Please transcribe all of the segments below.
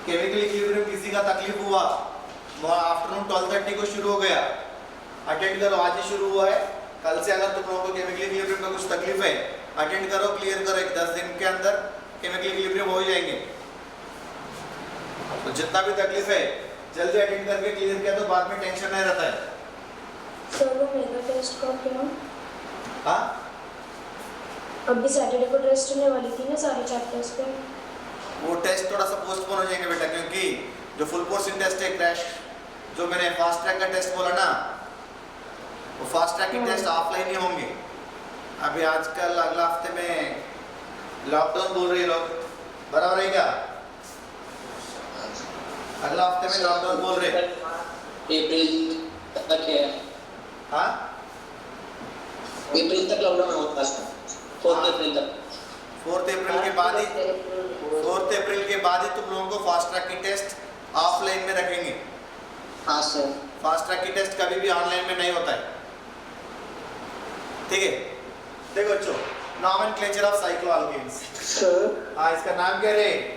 Chemical equilibrium किसी का तकलीफ हुआ, आफ्टरनून 12:30 को शुरू हो गया, अटेंड करो, आज ही शुरू हुआ है। कल से अगर तुम लोगों को केमिकल इक्विलिब्रियम का कुछ तकलीफ है, अटेंड करो, क्लियर करो, 10 दिन के अंदर केमिकल इक्विलिब्रियम हो जाएंगे। तो जितना भी तकलीफ है जल्दी अटेंड करके क्लियर किया तो बाद में टेंशन नहीं रहता है। सर वो मेगा टेस्ट का क्या? हाँ, अभी सैटरडे को टेस्ट होने वाली थी ना सारे चैप्टर्स पे। वो टेस्ट थोड़ा सा पोस्टपोन हो जाएंगे बेटा, क्योंकि जो फुल पोर्शन टेस्ट है क्रैश, जो मैंने फास्ट ट्रैक का टेस्ट बोला ना, वो फास्ट ट्रैक के टेस्ट ऑफलाइन ही होंगे। अभी आजकल अगला हफ्ते में लॉकडाउन बोल रहे हैं लोग, बराबर है क्या? अगला हफ्ते में लॉकडाउन बोल रहे हैं। अप्रैल तक है। हाँ, अप्रैल तक लॉकडाउन होगा, 4 अप्रैल तक। 4 अप्रैल के बाद ही 4 अप्रैल के बाद ही तुम लोगों को फास्ट ट्रैक की टेस्ट ऑफलाइन में रखेंगे। हाँ सर। फास्ट ट्रैक की टेस्ट कभी भी ऑनलाइन में नहीं होता है, ठीक है? देखो बच्चों, नॉमेनक्लेचर ऑफ साइक्लोअल्केन्स। सर हाँ, इसका नाम क्या है?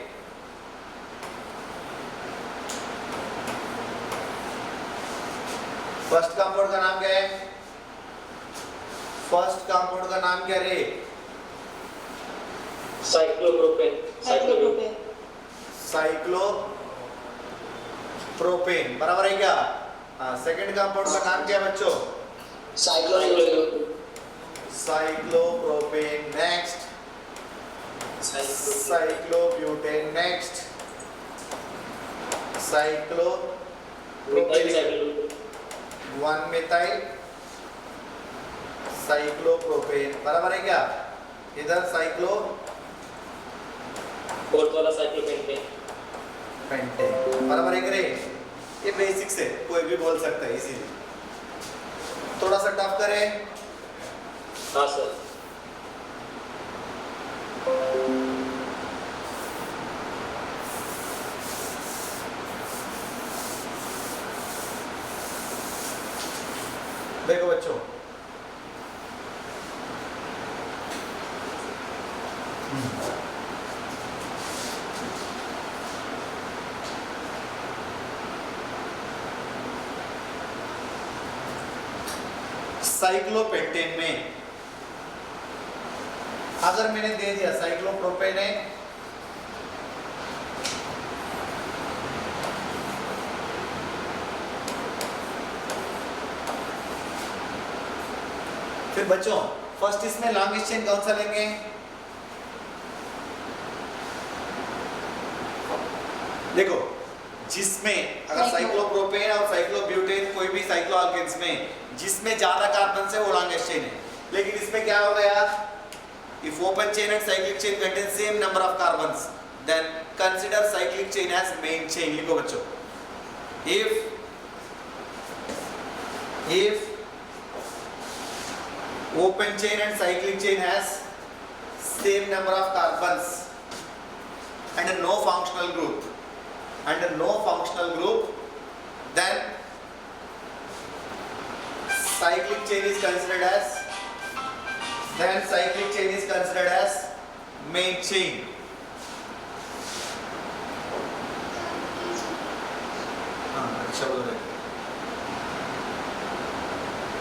फर्स्ट कंपाउंड का नाम क्या है? फर्स्ट कंपाउंड का नाम क्या है? साइक्लोप्रोपेन। साइक्लोप्रोपेन, बराबर है क्या? हाँ, सेकंड कंपाउंड का नाम क्या है बच्चों? Cyclopropane. Cyclopropane. Next cyclobutane. Next cyclopropane. 1-methyl cyclopropane, बराबर है क्या? इधर साइक्लो फोर्थ वाला साइक्लोपेंटेन। पेंटेन, बराबर है करे? ये बेसिक्स है, कोई भी बोल सकता है इसीलिए। थोड़ा सा टफ करें। हाँ सर। देखो बच्चों, साइक्लोपेंटेन में अगर मैंने दे दिया साइक्लोप्रोपेन है, फिर बच्चों फर्स्ट इसमें लॉन्गेस्ट चेन कौन सा लेंगे? देखो, जिसमें अगर साइक्लोप्रोपेन और साइक्लोब्यूटेन कोई भी साइक्लोअल्केन्स में जिसमें ज्यादा कार्बन है वो लॉन्गेस्ट चेन है। लेकिन इसमें क्या हो गया? If open chain and cyclic chain contain same number of carbons, then consider cyclic chain as main chain. लिखो बच्चों, if open chain and cyclic chain has same number of carbons and no functional group, then cyclic chain is considered as main chain. हाँ, अच्छा बोल रहे।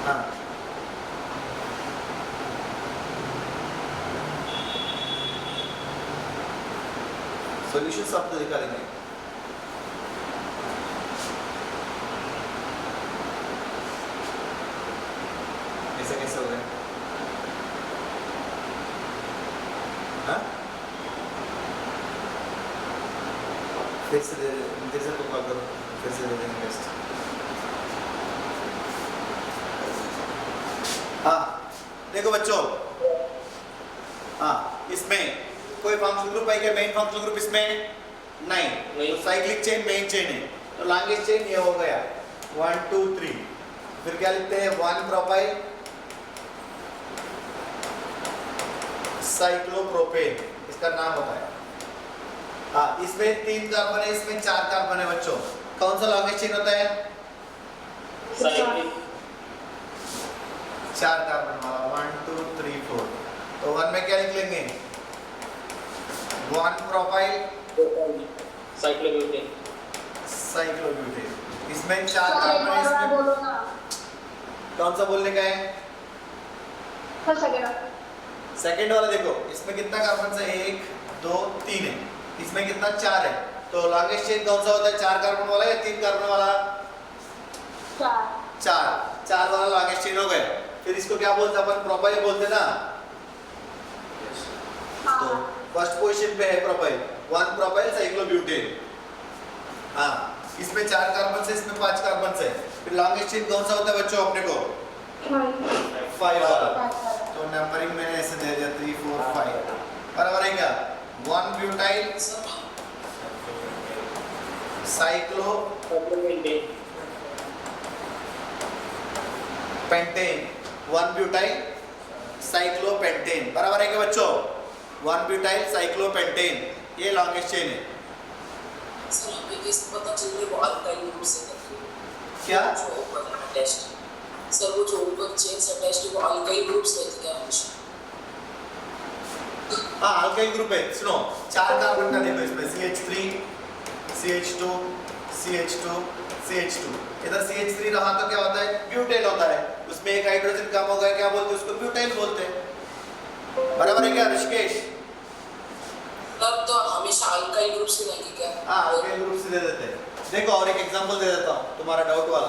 हाँ, solution सब तो निकालेंगे। ऐसे कैसे हो गए? हाँ, फिर से कॉल करो, फिर से दे देंगे टेस्ट। हाँ, देखो बच्चों, हाँ, इसमें कोई फंक्शनल ग्रुप है क्या? मेन फंक्शनल ग्रुप इसमें नहीं, तो साइक्लिक चेन मेन चेन है, तो लॉन्गेस्ट चेन ये हो गया 1 2 3। फिर क्या लिखते हैं? 1 प्रोपाइल साइक्लोप्रोपेन, इसका नाम होता है। हाँ, इसमें 3 कार्बन है, इसमें 4 कार्बन है बच्चों। कौन सा लॉन्गेस्ट चेन होता है? साइक्लिक। 4 कार्बन वाला 1 2 3 4। तो 1 में क्या लिख लेंगे? 1 प्रोपाइल साइक्लोब्यूटेन साइक्लोब्यूटेन। इसमें 4 कार्बन है, इसमें बोलो ना। कौन सा बोलने का है? First second. सेकंड वाला देखो, इसमें कितना कार्बन है? 1 2 3 है, इसमें कितना? 4 है। तो लॉन्गेस्ट चेन कौन सा होता है? 4 कार्बन वाला या 3 कार्बन वाला? 4 वाला लॉन्गेस्ट चेन हो गया। फिर इसको क्या बोलते हैं अपन? प्रोपाइल बोलते ना। तो फर्स्ट पोजीशन पे है प्रोपाइल, 1 प्रोपाइल साइक्लोब्यूटेन। हाँ, इसमें 4 कार्बन से, इसमें 5 कार्बन से। फिर लॉन्गेस्ट चेन कौन सा होता है बच्चों अपने को? 5 वाला। तो नंबरिंग मैंने ऐसे दे दिया 3 4 5, बराबर है क्या? 1 ब्यूटाइल साइक्लोपेंटेन, 1 ब्यूटाइल साइक्लोपेंटेन, बराबर है क्या बच्चों? 1 ब्यूटाइल साइक्लोपेंटेन, ये लॉन्गेस्ट चेन है। सर हमें कैसे पता चल रहा है वो अल्काइल ग्रुप से करके? क्या? जो ऊपर अटैच्ड, सर वो जो ऊपर चेन्स अटैच्ड है वो अल्काइल ग्रुप्स रहते क्या हमेशा? हाँ, अल्काइल ग्रुप है। सुनो, 4 कार्बन का देखो, इसमें CH3 CH2 CH2 CH2, इधर CH3 रहा तो क्या होता है? ब्यूटेन होता है। उसमें एक हाइड्रोजन कम हो गया, क्या बोलते हैं उसको? ब्यूटेन बोलते हैं, बराबर है क्या ऋषिकेश? तब तो हमेशा अल्काइल ग्रुप से रहेंगे क्या? हाँ, अल्काइल ग्रुप से दे देते हैं। देखो और एक एग्जांपल दे देता हूँ तुम्हारा डाउट वाला।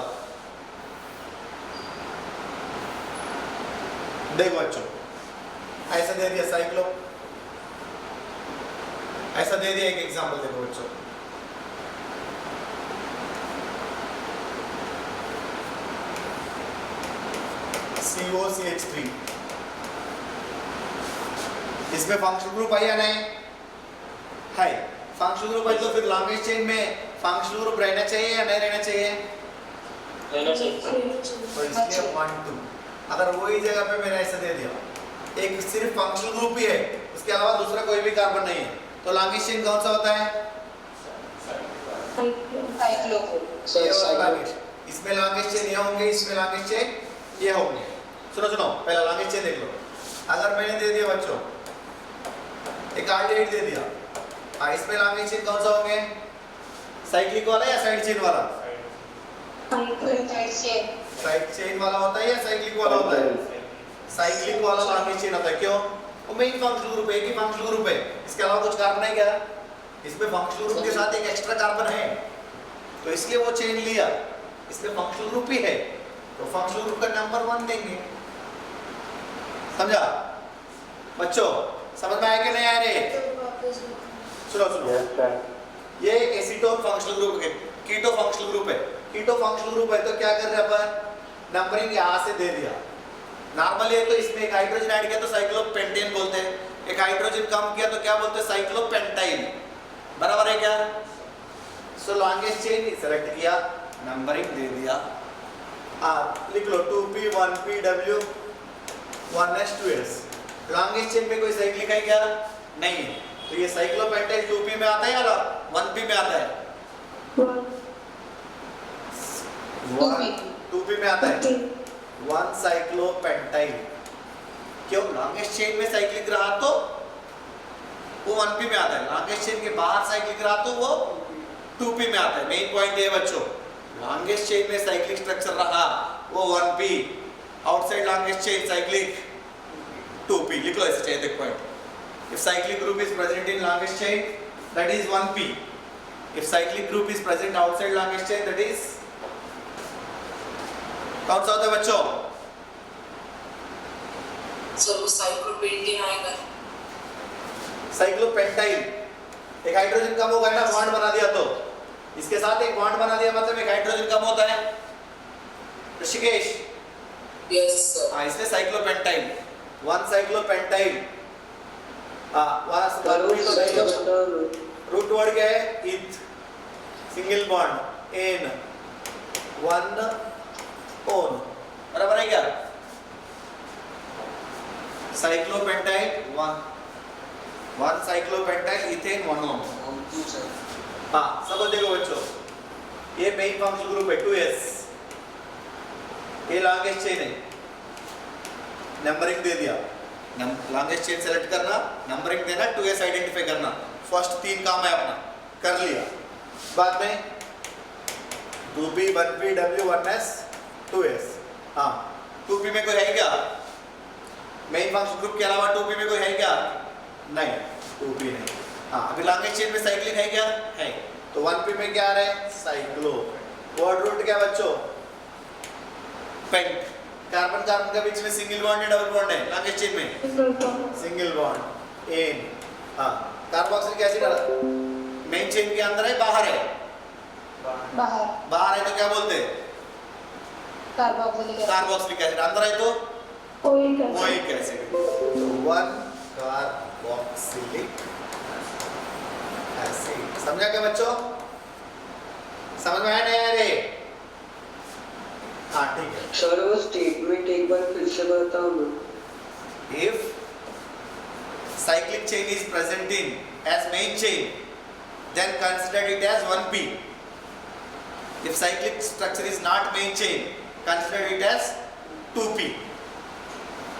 देखो बच्चों, ऐसा दे दिया साइक्लो, ऐसा दे दिया एक एग्जांपल। देखो बच्चों, COCH3, इसमें फंक्शनल ग्रुप है या नहीं? है। फंक्शनल ग्रुप है तो फिर लॉन्गेस्ट चेन में फंक्शनल ग्रुप रहना चाहिए या नहीं रहना चाहिए? रहना चाहिए। तो इसलिए 1 2, अगर वही जगह पे मैंने ऐसे दे दिया, एक सिर्फ फंक्शनल ग्रुप ही है, उसके अलावा दूसरा कोई भी कार्बन नहीं है, तो लॉन्गेस्ट चेन कौन सा होता है? साइक्लो ये वाला लॉन्गेस्ट। इसमें लॉन्गेस्ट चेन ये होंगे, इसमें लॉन्गेस्ट चेन ये होंगे। सुनो सुनो, पहला लॉन्गेस्ट चेन देख लो। अगर मैंने दे दिया बच्चों एक आल्डिहाइड दे दिया, हाँ, इसमें लॉन्गेस्ट चेन कौन सा होंगे? साइक्लिक वाला या साइड चेन वाला? साइड चेन वाला होता है या साइक्लिक वाला होता है? साइक्लिक वाला लॉन्गेस्ट चेन होता है। क्यों? वो मेन फंक्शनल ग्रुप है, एक ही फंक्शनल ग्रुप है, इसके अलावा कुछ कार्बन है क्या? इसमें फंक्शनल ग्रुप के साथ एक एक्स्ट्रा कार्बन है, तो इसलिए वो चेन लिया। इसमें फंक्शनल ग्रुप ही है, तो फंक्शनल ग्रुप का नंबर 1 देंगे। समझा बच्चों? समझ में आया कि नहीं आया रे? सुनो सुनो, ये एक एसीटोन फंक्शनल ग्रुप है, कीटो फंक्शनल ग्रुप है। कीटो फंक्शनल ग्रुप है तो क्या कर रहे हैं अपन? नंबरिंग यहाँ से दे दिया। नॉर्मली है तो इसमें एक हाइड्रोजन ऐड किया तो साइक्लोपेंटेन बोलते हैं, एक हाइड्रोजन कम किया तो क्या बोलते हैं? साइक्लोपेंटाइल, बराबर है क्या? सो लॉन्गेस्ट चेन सेलेक्ट किया, नंबरिंग दे दिया। लिख लो 2p 1pw 1s 2s। Longest chain में कोई साइक्लिक है क्या? नहीं है, तो ये साइक्लोपेंटाइल 2p में आता है या 1p में आता है? 2p में आता है। 1 साइक्लोपेंटाइल। क्यों? लॉन्गेस्ट चेन में साइक्लिक रहा तो वो 1p में आता है, लॉन्गेस्ट चेन के बाहर साइक्लिक रहा तो वो 2p में आता है। मेन पॉइंट ये बच्चों, लॉन्गेस्ट चेन में साइक्लिक स्ट्रक्चर रहा वो 1p, outside longest chain cyclic 2p। लिख लो ऐसे चाहिए एक point. If cyclic group is present in longest chain, that is 1p. If cyclic group is present outside longest chain, that is कौन सा होता है बच्चों? सर वो साइक्लोपेंटेन आएगा। साइक्लोपेंटाइल। एक हाइड्रोजन कम हो गया ना, बॉन्ड बना दिया तो इसके साथ एक बॉन्ड बना दिया, मतलब एक हाइड्रोजन कम होता है ऋषिकेश। Yes sir. हाँ, इसलिए साइक्लोपेंटाइल। 1 साइक्लोपेंटाइल। रूट वर्ड क्या है? इथ, सिंगल बॉन्ड एन, 1 ओन, बराबर है क्या? साइक्लोपेंटाइल 1 साइक्लोपेंटाइल इथेन 1 ओन। हाँ, सब देखो बच्चों, ये मेन फंक्शनल ग्रुप है 2s, ये लॉन्गेस्ट चेन है। नंबरिंग दे दिया, लॉन्गेस्ट चेन सेलेक्ट करना, नंबरिंग देना, 2s आइडेंटिफाई करना। फर्स्ट 3 काम है अपना। कर लिया। बाद में 2p 1p w 1s 2s। हाँ 2p में कोई है क्या? मेन फंक्शन ग्रुप के अलावा 2p में कोई है क्या? नहीं 2p नहीं। हाँ अभी लॉन्गेस्ट चेन में साइक्लिक है क्या? है। तो 1p में क्या आ रहा है? साइक्लो। वर्ड रूट क्या बच्चों? पेंट। कार्बन कार्बन के बीच में सिंगल बॉन्ड है डबल बॉन्ड है लॉन्गेस्ट चेन में? Single bond ane. हाँ कार्बोक्सिलिक एसिड मेन चेन के अंदर है बाहर है? बाहर है तो क्या बोलते हैं? Carboxylic acid. अंदर है तो ओइक एसिड। तो 1 कार्बोक्सिलिक एसिड। समझा क्या बच्चों? समझ में आया नहीं आया रे? हाँ ठीक है। सर वो स्टेटमेंट एक बार फिर से बताओ ना। If cyclic chain is present in as main chain, then consider it as 1p. If cyclic structure is not main chain, consider it as 2p.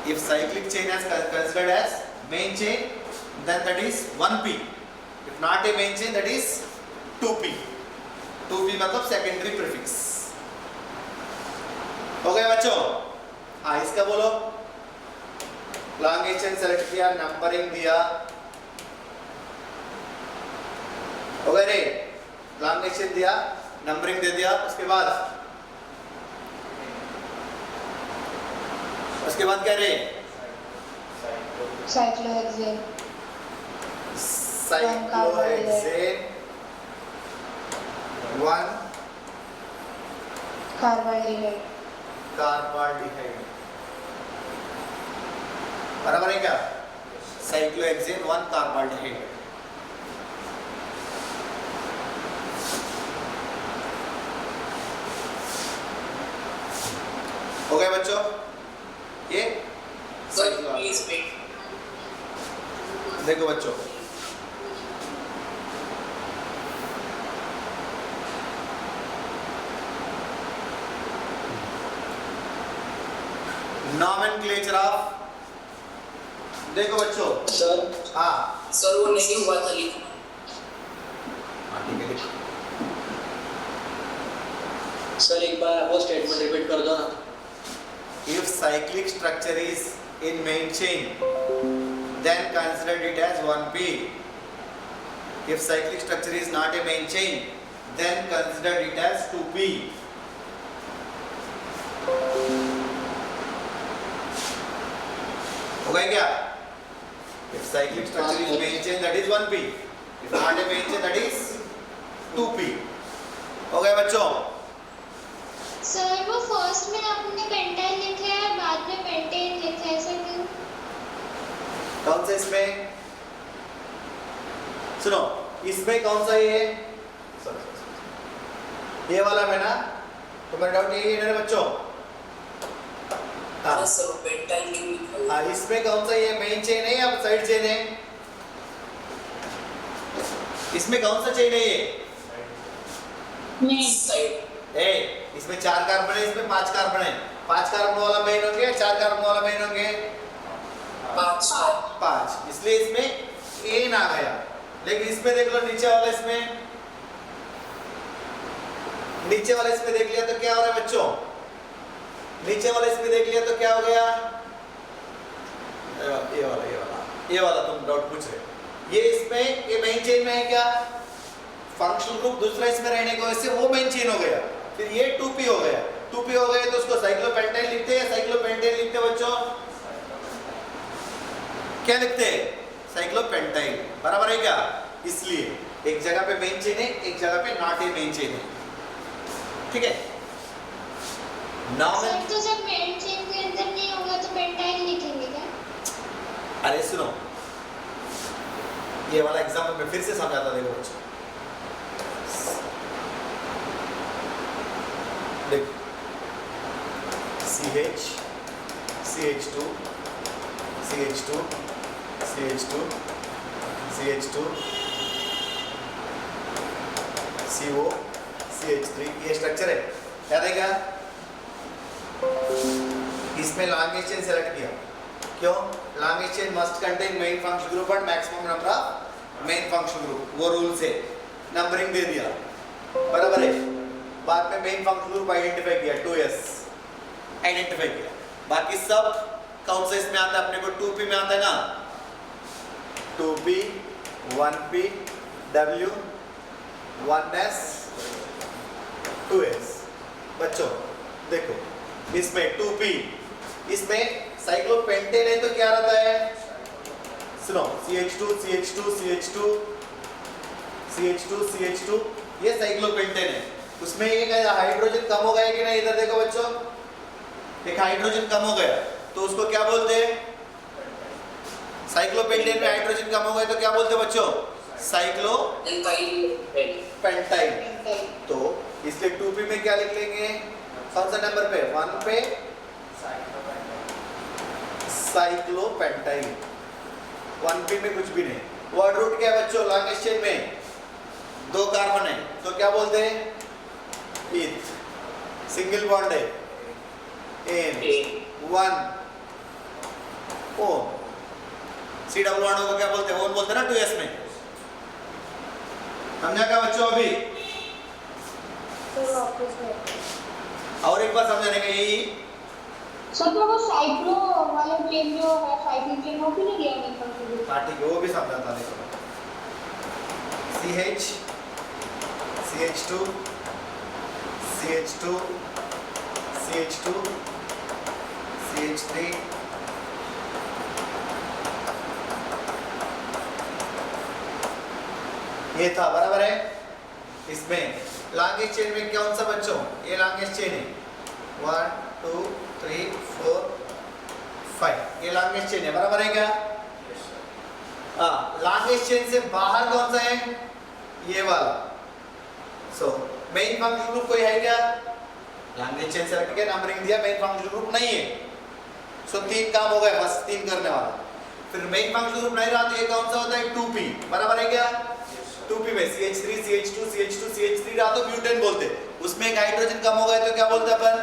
If cyclic chain is considered as main chain, then that is 1p. If not a main chain, that is 2p. 2p मतलब secondary prefix. हो गया बच्चों? हाँ इसका बोलो। Longest chain select किया, numbering दिया, हो गया रे? लॉन्गेस्ट चेन दिया, नंबरिंग दे दिया, उसके बाद क्या रे? साइक्लोहेक्सेन साइक्लोहेक्सेन 1 कार्बाल्डिहाइड बराबर है क्या? Cyclohexane 1 carbaldehyde. हो गया बच्चों? ये सर प्लीज वेट। देखो बच्चों नॉमेनक्लेचर ऑफ, देखो बच्चों सर हाँ सर वो नहीं हुआ था लिखना। ठीक है लिखो। सर एक बार वो स्टेटमेंट रिपीट कर दो ना। If cyclic structure is in main chain, then consider it as 1p. If cyclic structure is not a main chain, then consider it as 2p. हो गया क्या? If cyclic structure is main chain, that is 1p. If not a main chain, that is 2p. हो गया बच्चों? Sir वो first में आपने pentyl लिखा है बाद में पेंटेन लिखा है, ऐसा क्यों? कौन सा इसमें? सुनो इसमें कौन सा ये? ये वाला में ना? तो मेरा डाउट यही है ना बच्चों? हाँ सर पेंटाइल नहीं लिखा। हाँ इसमें कौन सा ये मेन चेन है या साइड चेन है? इसमें कौन सा चेन है ये? मेन साइड ए इसमें 4 कार्बन है, इसमें 5 कार्बन है। 5 कार्बन वाला मेन होंगे, 4 कार्बन वाला मेन होंगे? 5। इसलिए इसमें एन आ गया। लेकिन इसमें देख लो नीचे वाला, इसमें नीचे वाला इसमें देख लिया तो क्या हो रहा है बच्चों? नीचे वाला इसमें देख लिया तो क्या हो गया? ये वाला तुम डाउट पूछ रहे। ये इसमें ये मेन चेन में है क्या? फंक्शनल ग्रुप दूसरा इसमें रहने की वजह से वो मेन चेन हो गया। फिर ये 2p हो गया। 2p हो गए तो उसको साइक्लोपेंटेन लिखते हैं। साइक्लोपेंटेन लिखते हैं बच्चों, क्या लिखते हैं? साइक्लोपेंटाइन। बराबर है क्या? इसलिए एक जगह पे मेन चेन है, एक जगह पे नॉट ए मेन चेन है। ठीक है? सर तो जब मेन चेन के अंदर नहीं होगा तो पेंटाइल लिखेंगे क्या? अरे सुनो ये वाला एग्जाम्पल मैं फिर से समझाता, देखो बच्चों देखो CH CH2 CH2 CH2 CH2 CO CH3 ये स्ट्रक्चर है, याद है क्या? इसमें लॉन्गेस्ट चेन सेलेक्ट किया, क्यों? Longest chain must contain main function group and maximum number of main function group, वो रूल से। नंबरिंग दे दिया, बराबर है। बाद में मेन फंक्शन ग्रुप आइडेंटिफाई किया, 2s आइडेंटिफाई किया। बाकी सब कौन सा इसमें आता है अपने को, 2p में आता है ना, 2p 1p w 1s 2s। बच्चों देखो इसमें 2p, इसमें साइक्लोपेंटेन है तो क्या रहता है, सुनो CH2 CH2 CH2 CH2 CH2, ये साइक्लोपेंटेन है। उसमें एक हाइड्रोजन कम हो गया कि नहीं, इधर देखो बच्चों, एक हाइड्रोजन कम हो गया तो उसको क्या बोलते हैं, साइक्लोपेंटेन में हाइड्रोजन कम हो गया तो क्या बोलते हैं बच्चों, साइक्लो पेंटाइन। तो इसलिए 2p में क्या लिख लेंगे, कौन सा नंबर पे, 1 पे साइक्लोपेंटाइन, 1p में कुछ भी नहीं। वर्ड रूट क्या है बच्चों, लॉन्गेस्ट चेन में 2 कार्बन है तो क्या बोलते हैं, ईथ। सिंगल बॉन्ड है ene 1 one, see double bond को क्या बोलते हैं, ओन बोलते हैं ना 2s में। समझा क्या बच्चों अभी, सर वापस बैठ। और एक बार समझाने का यही, सर तो वो साइक्लो वाला चेन जो है, साइक्लिक चेन, वो भी नहीं दिया मेरे पास। हाँ ठीक है, वो भी समझाता देखो, CH CH2 CH2 CH2 CH3 ये था, बराबर है। इसमें लॉन्गेस्ट चेन में कौन सा बच्चों, ये लॉन्गेस्ट चेन है, 1 2 3 4 5, ये लॉन्गेस्ट चेन है, बराबर है क्या। हाँ, लॉन्गेस्ट चेन से बाहर कौन सा है, ये वाला। सो मेन फंक्शन ग्रुप कोई है क्या, लॉन्गेस्ट चेन से रख के नंबरिंग दिया, मेन फंक्शन ग्रुप नहीं है। सो 3 काम हो गए, बस 3 करने वाला। फिर मेन फंक्शन ग्रुप नहीं रहा तो ये कौन सा होता है, 2p, बराबर है क्या। 2p में CH3 CH2 CH2 CH3 रहा तो ब्यूटेन बोलते, उसमें एक हाइड्रोजन कम हो गया तो क्या बोलते अपन,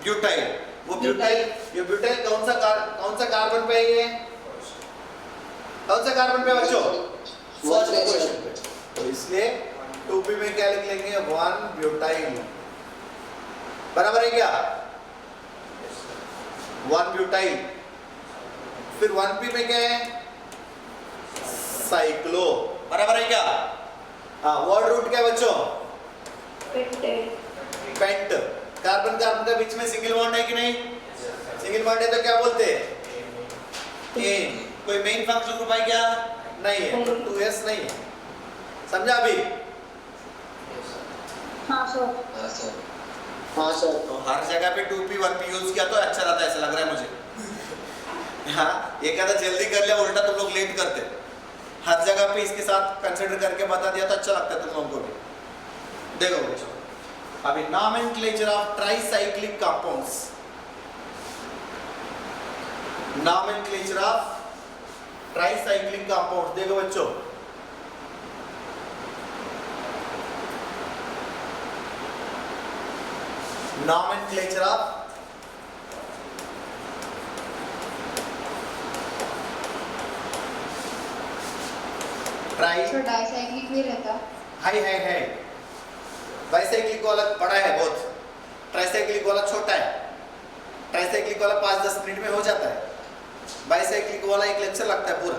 ब्यूटाइल। वो ब्यूटाइल, ये ब्यूटाइल कौन सा कार्बन पे है, ये कौन सा कार्बन पे बच्चों, फर्स्ट पोजीशन पे। तो इसलिए 2p में क्या लिख लेंगे, 1 ब्यूटाइल, बराबर है क्या, 1 ब्यूटाइल। फिर 1p में क्या है, साइक्लो, बराबर है क्या। हाँ, वर्ड रूट क्या बच्चों, पेंट। कार्बन कार्बन के बीच में सिंगल बॉन्ड है कि नहीं, सिंगल बॉन्ड है तो क्या बोलते हैं, एन। कोई मेन फंक्शन ग्रुप है क्या, नहीं है, तो 2s नहीं है। समझा अभी। हाँ सर। हाँ सर। तो हर जगह पे 2p 1p यूज किया तो अच्छा रहता है, ऐसा लग रहा है मुझे। हाँ, ये कहता जल्दी कर लिया, उल्टा तुम लोग लेट करते। हर जगह पे इसके साथ कंसिडर करके बता दिया तो अच्छा लगता है तुम लोगों को भी। देखो बच्चों, अभी nomenclature of tricyclic compounds, nomenclature of tricyclic compounds. देखो बच्चों, नॉमेनक्लेचर ऑफ ट्राई, तो डाइसाइक्लिक भी रहता, है बाइसाइक्लिक वाला बड़ा है बहुत, ट्राइसाइक्लिक वाला छोटा है। ट्राइसाइक्लिक वाला 5-10 मिनट में हो जाता है, बाइसाइक्लिक वाला एक लेक्चर लगता है पूरा,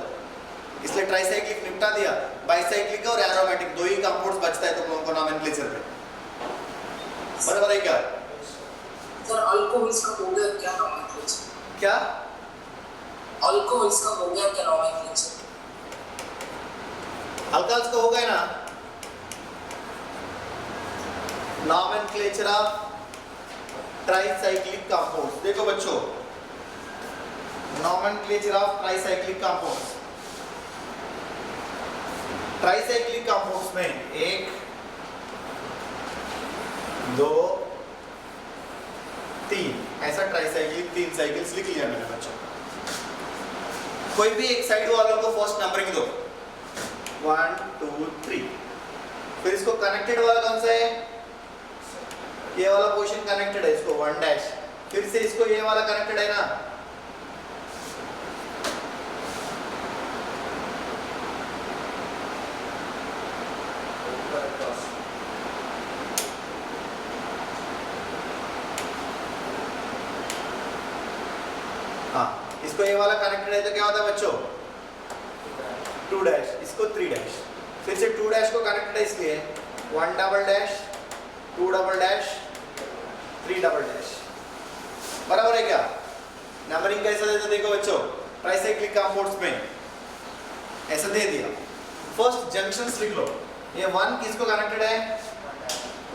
इसलिए ट्राइसाइक्लिक निपटा दिया। बाइसाइक्लिक और एरोमेटिक 2 ही कंपाउंड्स बचता है तुम लोगों को नॉमेनक्लेचर पे, बराबर है क्या। सर अल्कोहल्स का हो गया क्या नॉमेनक्लेचर, क्या अल्कोहल्स का हो गया क्या नॉमेनक्लेचर, अल्कोहल्स का हो गए ना। Nomenclature of tricyclic compounds. देखो बच्चों, nomenclature of tricyclic compounds, tricyclic compounds में 1 2 3 ऐसा ट्राइसाइक्लिक 3 साइकिल्स लिख लिया मैंने बच्चों। कोई भी एक साइड वालों को फर्स्ट नंबरिंग दो, 1 2 3। फिर इसको कनेक्टेड वाला कौन सा है, ये वाला पोजीशन कनेक्टेड है, इसको 1 फिर से इसको ये वाला कनेक्टेड है ना, कनेक्टेड है तो क्या होता है बच्चों? 2 डैश, इसको 3 डैश। फिर से 2 डैश को कनेक्टेड है इसलिए 1 double dash, 2 double dash, 3 double dash. बराबर है क्या? नंबरिंग कैसा देते देखो बच्चों, ट्राइसाइक्लिक कंपाउंड्स में ऐसा दे दिया। फर्स्ट जंक्शंस लिख लो। ये 1 किसको कनेक्टेड है?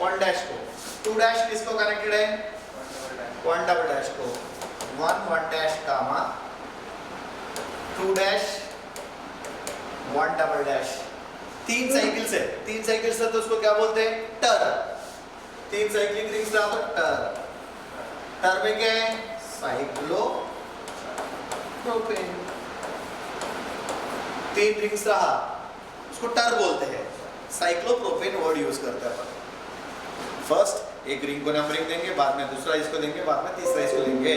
1 डैश को। 2 डैश किसको कनेक्टेड है? 1 डबल डैश को। 1 डैश कामा 2 डैश 1 डबल डैश। 3 साइकिल्स है, 3 साइकिल्स है तो उसको क्या बोलते हैं? टर। 3 साइक्लिक रिंग्स रहा तो टर। टर में क्या है? Cyclo propane. 3 रिंग्स रहा, उसको टर बोलते हैं। साइक्लोप्रोपेन वर्ड यूज करते हैं अपन। फर्स्ट एक रिंग को नंबरिंग देंगे, बाद में दूसरा इसको देंगे, बाद में तीसरा इसको देंगे।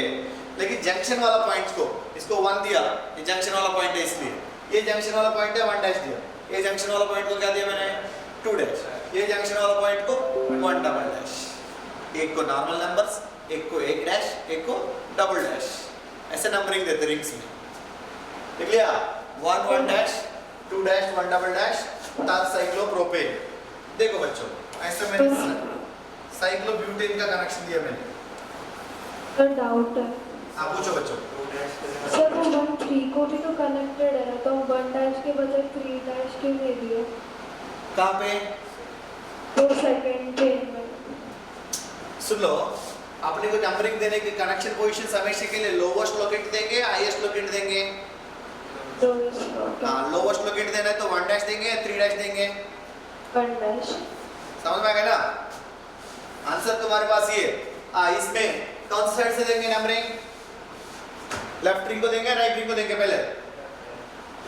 लेकिन जंक्शन वाला पॉइंट्स को, इसको 1 दिया, ये जंक्शन वाला पॉइंट है इसलिए। ये जंक्शन वाला पॉइंट है 1 डैश दिया। ये जंक्शन वाला पॉइंट को क्या दिया मैंने? 2 डैश। ये जंक्शन वाला पॉइंट को 1 डबल डैश। एक को नॉर्मल नंबर्स, एक को 1 डैश, एक को डबल डैश। ऐसे नंबरिंग देते रिंग्स में। देख लिया? 1 डैश, 2 डैश, 1 डबल डैश, तब साइक्लोप्रोपेन। देखो बच्चों, ऐसे मैंने साइक्लोब्यूटेन का कनेक्शन दिया मैंने। सर डाउट है। हाँ पूछो बच्चों। सर वो 1 3 को भी तो कनेक्टेड है ना, तो 1 डैश के बजाय 3 डैश क्यों दे दिया? कहाँ पे? तो सेकंड पेन में। सुन लो, आपने को नंबरिंग देने की कनेक्शन पोजीशन हमेशा के लिए लोवेस्ट लोकेट देंगे, हाईएस्ट लोकेट देंगे। तो हाँ, लोवेस्ट लोकेट देना है तो 1 डैश देंगे, 3 डैश देंगे। 1 डैश। समझ में आ गया ना? आंसर तुम्हारे पास ये। इसमें कौन सी साइड से देंगे नंबरिंग? लेफ्ट रिंग को देंगे, राइट रिंग को देंगे? पहले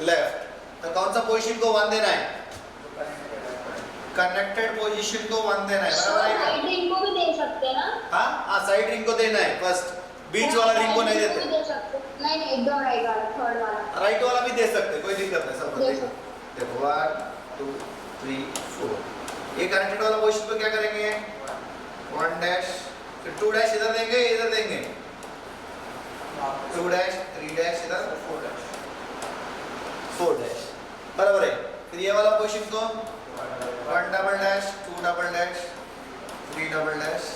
लेफ्ट। तो कौन सा पोजीशन को 1 देना है? कनेक्टेड पोजीशन को 1 देना है। बराबर है क्या? साइड रिंग को भी दे सकते हैं ना? हाँ, साइड रिंग को देना है फर्स्ट। बीच वाला रिंग को नहीं देते। नहीं नहीं, एकदम राइट वाला, थर्ड वाला। राइट वाला भी दे सकते, कोई दिक्कत नहीं। सब देखो देखो 1 2 3 4। ये कनेक्टेड वाला पोजीशन को क्या करेंगे? 1 डैश, फिर 2 डैश इधर देंगे, इधर देंगे। 2 डैश, 3 डैश इधर, 4 डैश, 4 डैश। बराबर है। फिर ये वाला पोजीशन को 1 double dash, 2 double dash, 3 double dash.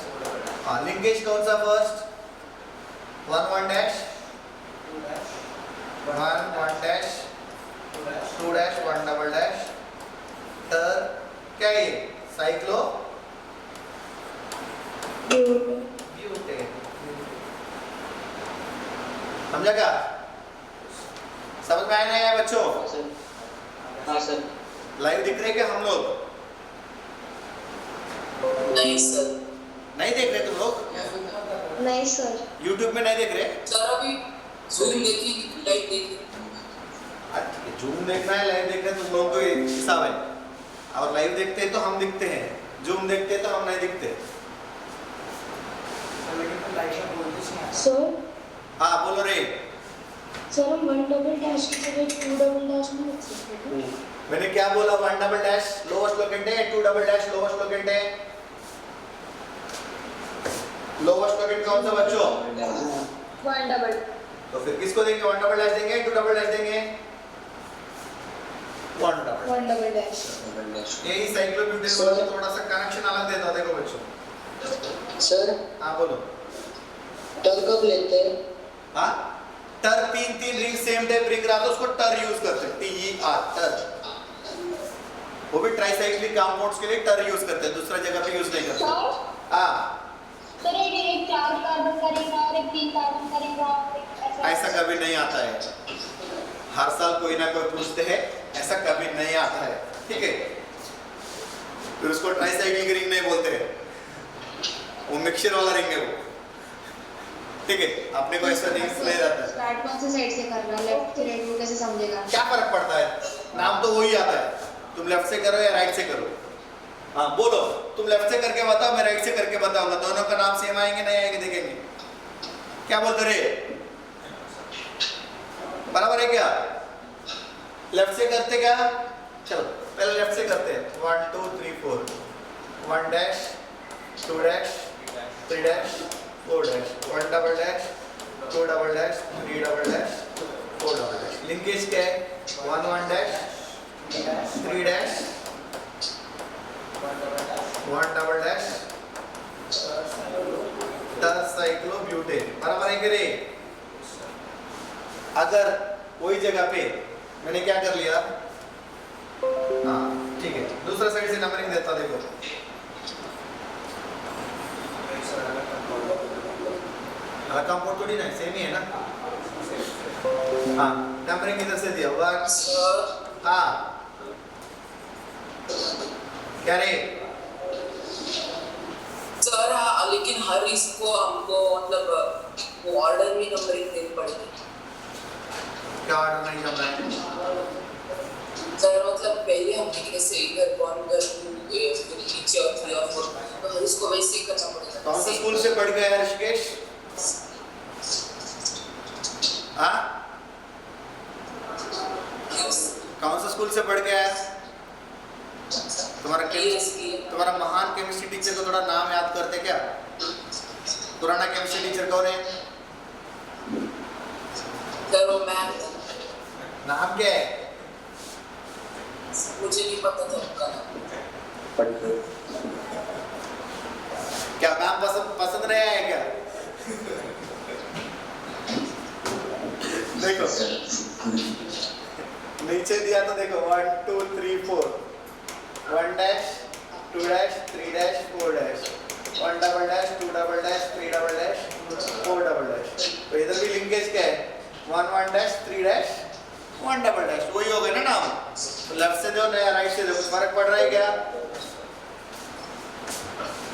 हाँ, लिंकेज कौन सा first? 1 dash, 1 dash, 2 dash, 1 double dash. टर क्या है ये? Cyclo butane. समझा क्या? समझ में आया नहीं आया बच्चों? हाँ सर। लाइव दिख रहे क्या हम लोग? नहीं सर। नहीं देख रहे तुम लोग? नहीं सर। YouTube में नहीं देख रहे? सर अभी जूम देखी, लाइव देखी। अच्छा, जूम देखना है, लाइव देखना है, तुम लोगों को हिसाब है। और लाइव देखते हैं तो हम दिखते हैं, जूम देखते हैं तो हम नहीं दिखते। सर हाँ बोलो रे। सर हम 1 डबल डैश की जगह 2 डबल डैश नहीं लिख सकते? मैंने क्या बोला? 1 डबल डैश लोवेस्ट लोकेट है, 2 डबल डैश लोवेस्ट लोकेट है। लोवेस्ट लोकेट कौन सा बच्चों? 1 डबल। तो फिर किसको देंगे? 1 डबल डैश देंगे, 2 डबल डैश देंगे? 1 डबल डैश। यही साइक्लोब्यूटेन वाला थोड़ा सा कनेक्शन अलग देता है। देखो बच्चों। सर हाँ बोलो। टर कब लेते हैं? हाँ, टर 3 रिंग सेम टाइप रिंग रहा तो उसको टर यूज करते हैं। TER टर। वो भी ट्राइसाइक्लिक कंपाउंड्स के लिए टर यूज करते हैं, दूसरा जगह पे यूज नहीं करते। सर हाँ, सर एक 4 कार्बन का रिंग और एक 3 कार्बन का रिंग और ऐसा कभी नहीं आता है। हर साल कोई ना कोई पूछते हैं, ऐसा कभी नहीं आता है। ठीक है, फिर उसको ट्राइसाइक्लिक रिंग नहीं बोलते हैं, वो मिक्सचर वाला रिंग है वो। ठीक है, अपने को ऐसा रिंग नहीं रहता है। स्टार्ट कौन से साइड से कर रहा है, लेफ्ट से राइट, वो कैसे समझेगा? क्या फर्क पड़ता है? नाम तो वही आता है, तुम लेफ्ट से करो या राइट से करो। हाँ बोलो, तुम लेफ्ट से करके बताओ, मैं राइट से करके बताऊंगा, दोनों का नाम सेम आएंगे नहीं आएंगे देखेंगे। क्या बोलते रे? बराबर है क्या? लेफ्ट से करते क्या? चलो पहले लेफ्ट से करते हैं। 1 2 3 4। 1 dash, 2 dash, 3 dash, 4 dash, 1 double dash, 2 double dash, 3 double dash, 4 double dash. Linkage क्या है? 1 1 dash 3 dash 1 double dash cyclobutane. बराबर है कि रे? अगर वही जगह पे मैंने क्या कर लिया, हाँ ठीक है, दूसरा साइड से नंबरिंग देता देखो। कंपाउंड थोड़ी ना, सेम ही है ना। हाँ नंबरिंग इधर से दिया 1। सर हाँ क्या रे? सर हाँ, लेकिन हर इसको हमको मतलब ऑर्डर में नंबरिंग देनी पड़ेगी। क्या ऑर्डर नहीं करना है? सर मतलब पहले हमने कैसे इधर 1 2 फिर नीचे और 3 और 4, तो हर इसको वैसे ही करना पड़ेगा। कौन सा स्कूल से पढ़ गया है ऋषिकेश? हाँ कौन सा स्कूल से पढ़ गया है? तुम्हारा महान केमिस्ट्री टीचर को थोड़ा नाम याद करते क्या? पुराना केमिस्ट्री टीचर कौन है? सर वो मैम नाम क्या है? मुझे नहीं पता था उनका नाम। क्या मैम पसंद नहीं आया क्या? देखो नीचे दिया तो देखो 1 2 3 4 1 dash 2 dash 3 dash 4 dash 1 double dash 2 double dash 3 double dash 4 double dash. तो इधर भी लिंकेज क्या है? 1 1 डैश 3 डैश 1 डबल डैश। वही हो गया ना नाम। तो लेफ्ट से दो या राइट से दो, कुछ फर्क पड़ रहा है क्या?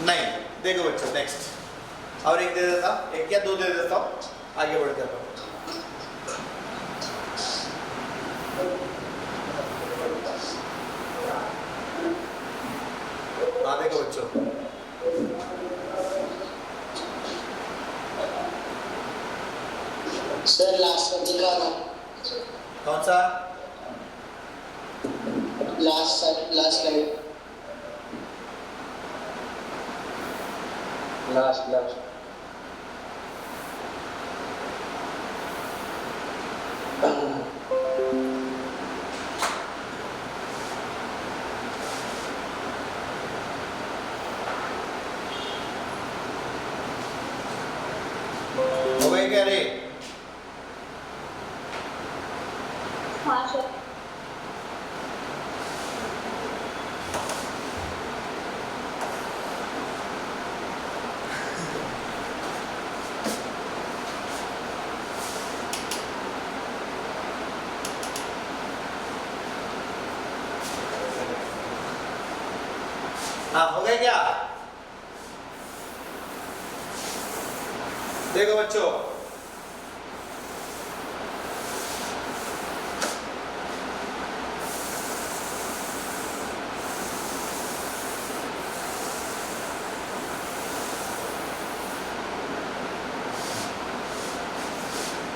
नहीं। देखो बच्चों नेक्स्ट और एक दे देता, एक या दो दे देता हूँ, आगे बढ़ते हैं। हाँ देखो बच्चों, सर लास्ट में दिखाना, कौन सा? लास्ट स्लाइड, लास्ट हो गई क्या रे? हाँ सर। हाँ हो गया क्या? देखो बच्चों,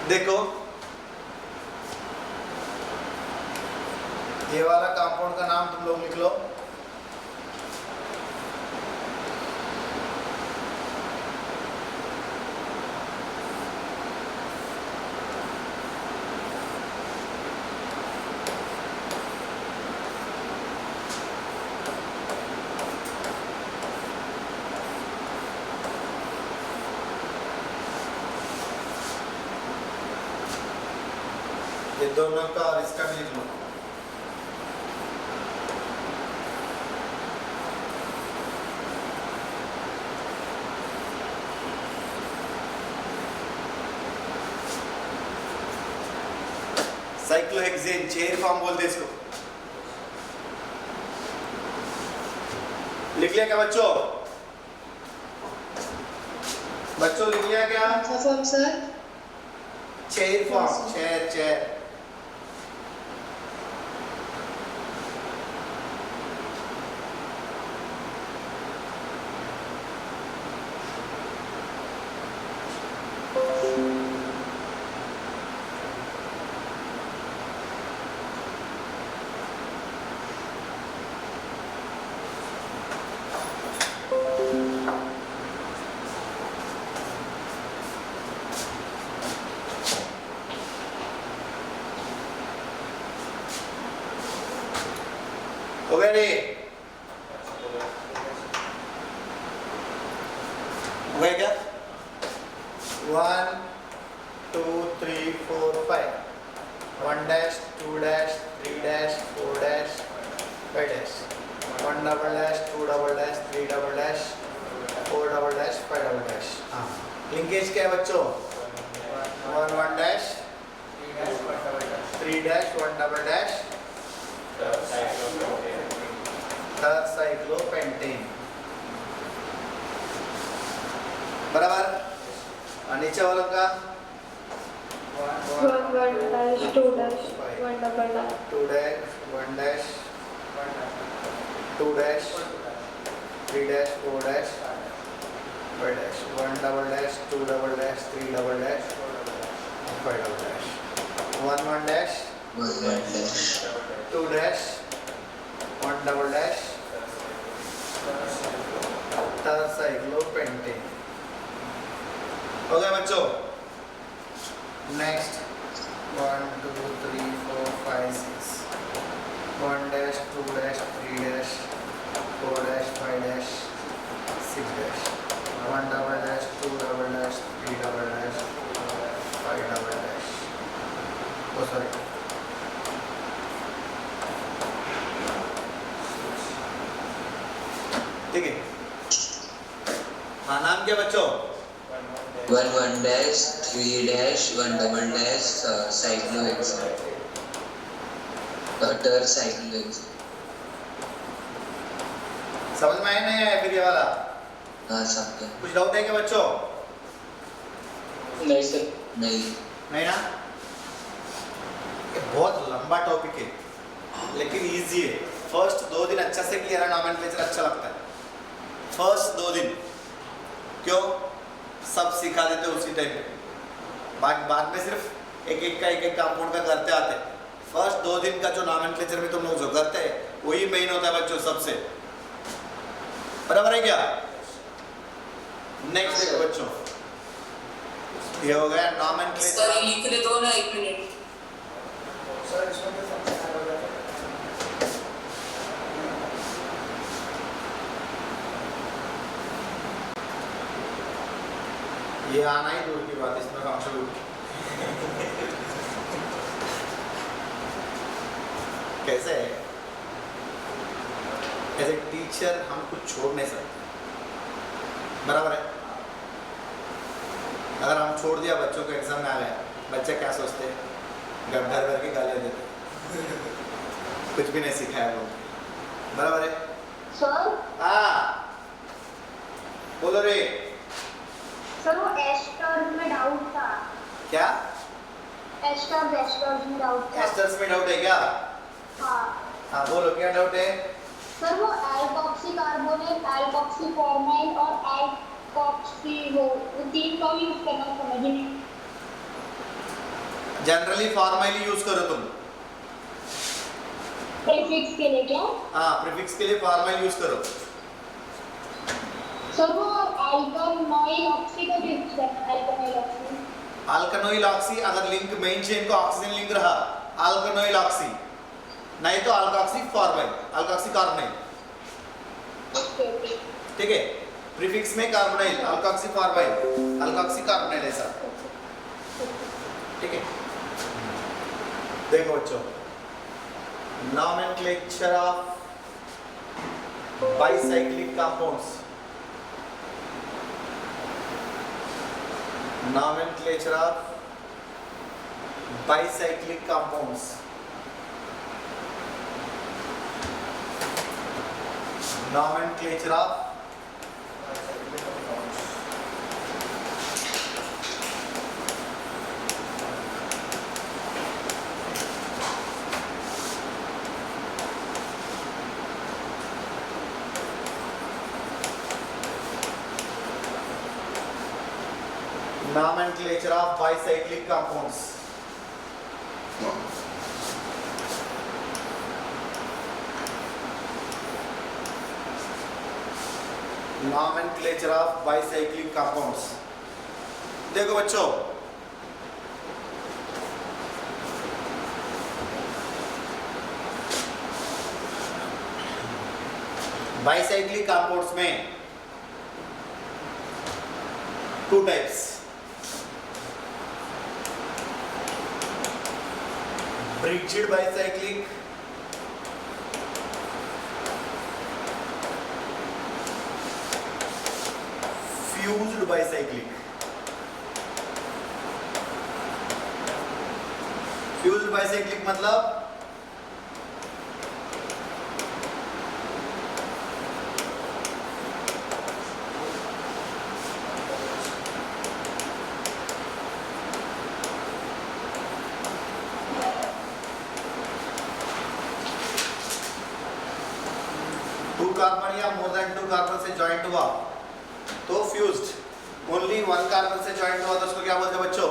देखो ये वाला कंपाउंड का नाम तुम लोग लिख लो। ये दोनों का और इसका भी लिख लो। साइक्लोहेक्सेन चेयर फॉर्म बोलते इसको। लिख लिया क्या बच्चों? बच्चों लिख लिया क्या? Form sir? Chair form, chair. हो गया रे? हो गया क्या? 1 2 3 4 5 1 dash 2 dash 3 dash 4 dash 5 dash 1 double dash 2 double dash 3 double dash 4 double dash 5 double dash. हाँ लिंकेज क्या है बच्चों? 1 1 dash 3 dash 1 double dash cyclopentane बराबर. और नीचे वालों का 1 1 dash 2 dash 1 double dash 2 dash 1 dash 2 dash 3 dash 4 dash 5 dash 1 double dash 2 double dash 3 double dash 5 double dash 1 1 dash 2 dash 1 double dash cyclopentane. हो गया बच्चों? Next 1 2 3 4 5 6 1 dash 2 dash 3 dash 4 dash 5 dash 6 dash 1 double dash 2 double dash 3 double dash 5 double dash. Oh sorry. ठीक है. हाँ नाम क्या बच्चों? 1 1 dash 3 dash 1 double dash cyclohexane cyclohexane. समझ में आया नहीं आया फिर ये वाला? हाँ समझ. कुछ डाउट है क्या बच्चों? नहीं सर. नहीं. नहीं ना? ये बहुत लंबा टॉपिक है लेकिन इजी है. फर्स्ट 2 दिन अच्छा से क्लियर है. नॉमेनक्लेचर अच्छा लगता है फर्स्ट 2 दिन. क्यों? सब सिखा देते उसी टाइम पे. बाद में सिर्फ एक कंपाउंड का करते आते. फर्स्ट 2 दिन का जो नॉमेनक्लेचर में तुम लोग जो करते हैं वही मेन होता है बच्चों सबसे. बराबर है क्या? नेक्स्ट देखो बच्चों. ये हो गया नॉमेनक्लेचर. सर लिखने दो ना 1 मिनट. ये आना ही दूर की बात. इसमें फंक्शन कैसे है? एज ए टीचर हम कुछ छोड़ नहीं सकते. बराबर है? अगर हम छोड़ दिया बच्चों को एग्जाम में आ गया, बच्चे क्या सोचते हैं? घर भर के गालियाँ देते. कुछ भी नहीं सिखाया वो. बराबर है? सर हाँ बोलो रे. सर वो एस्टर्स में डाउट था. क्या? एस्टर्स में डाउट था. एस्टर्स में डाउट है क्या? हाँ हाँ बोलो क्या डाउट है? सर वो एल्कोक्सी कार्बोनेट, एल्कोक्सी फॉर्माइल और एल्कोक्सी वो 3 का यूज करना समझ नहीं. जनरली फॉर्मली यूज करो तुम. प्रीफिक्स के लिए क्या? हाँ प्रीफिक्स के लिए फॉर्मल यूज करो. सर वो अल्कनोइल ऑक्सी का यूज करना. अल्कनोइल ऑक्सी. अल्कनोइल ऑक्सी अगर लिंक मेन चेन को ऑक्सीजन लिंक रहा अल्कनोइल ऑक्सी, नहीं तो अल्कोक्सी फॉर्मल, अल्कोक्सी कार्बोनाइल. ठीक है? प्रीफिक्स में carbonyl, alkoxy formal, alkoxy carbonyl ऐसा. ठीक है? देखो बच्चों, nomenclature of bicyclic compounds. Nomenclature of bicyclic compounds. Nomenclature of nomenclature of bicyclic compounds. Nomenclature of bicyclic compounds. देखो बच्चों, बाइसाइक्लिक कंपाउंड्स में 2 types, bridged bicyclic, fused bicyclic. Fused bicyclic मतलब carbon या मोर देन 2 कार्बन से joint हुआ तो fused. Only 1 carbon से joint हुआ तो उसको क्या बोलते हैं बच्चों?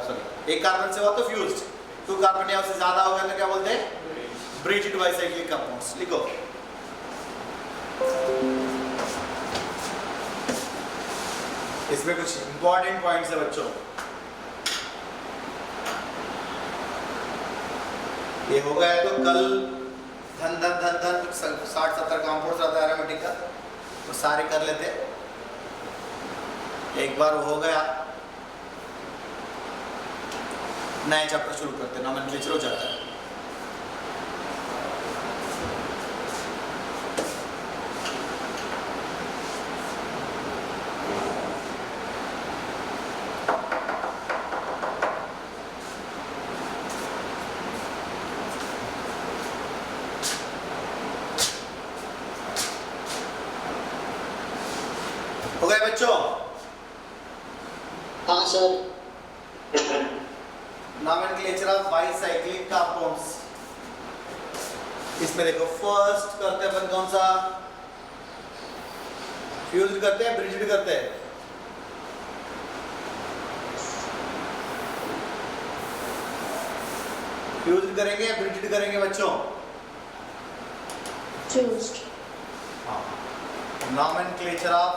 सॉरी, 1 कार्बन से हुआ तो फ्यूज्ड, 2 कार्बन या उससे ज्यादा हो गया तो क्या बोलते हैं? ब्रिड्ज्ड बाइसाइक्लिक कंपाउंड्स। लिखो, इसमें कुछ इंपॉर्टेंट पॉइंट्स है बच्चों। ये हो गया तो कल धन धन धन धन 60-70 कंपाउंड्स आता है एरोमेटिक का, तो सारे कर लेते। एक बार हो गया, नया चैप्टर शुरू करते, नॉमेनक्लेचर हो जाता है। हो गए बच्चों? हाँ sir. Nomenclature of bicyclic compounds. इसमें देखो, फर्स्ट करते हैं अपन कौन सा? फ्यूज्ड करते हैं, ब्रिड्ज्ड करते हैं? फ्यूज्ड करेंगे, ब्रिड्ज्ड करेंगे बच्चों? Fused. Nomenclature of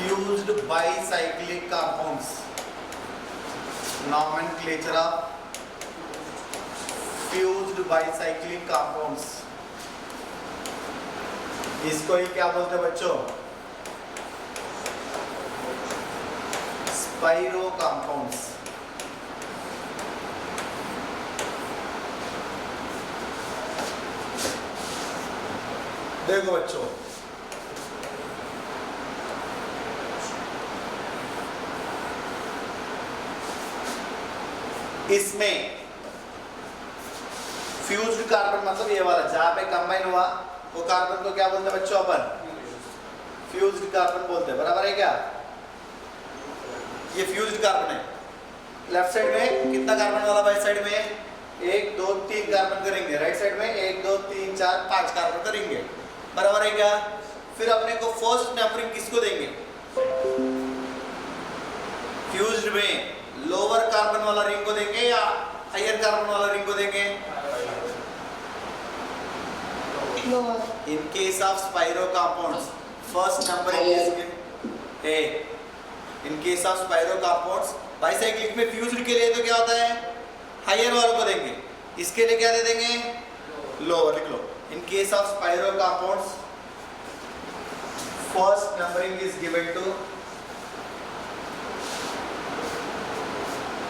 fused bicyclic compounds। nomenclature of fused bicyclic compounds, इसको ही क्या बोलते हैं बच्चों? Spiro compounds. देखो बच्चों, इसमें फ्यूज्ड कार्बन मतलब ये वाला जहां पे कंबाइन हुआ वो कार्बन को क्या बोलते हैं बच्चों? अपन फ्यूज्ड कार्बन बोलते हैं, बराबर है क्या? ये फ्यूज्ड कार्बन है। लेफ्ट साइड में कितना कार्बन वाला, बाई साइड में 1 2 3 कार्बन करेंगे, राइट साइड में 1 2 3 4 5 कार्बन करेंगे, बराबर है क्या? फिर अपने को फर्स्ट नंबरिंग किसको देंगे? फ्यूज्ड में लोअर कार्बन वाला रिंग को देंगे या हायर कार्बन वाला रिंग को देंगे? Lower. In case of spiro compounds first numbering is given A. In case of spiro compounds bicyclic में फ्यूज्ड के लिए तो क्या होता है? हायर वालों को देंगे, इसके लिए क्या दे देंगे? लोअर। लिख लो, in case of spiro compounds first numbering is given to,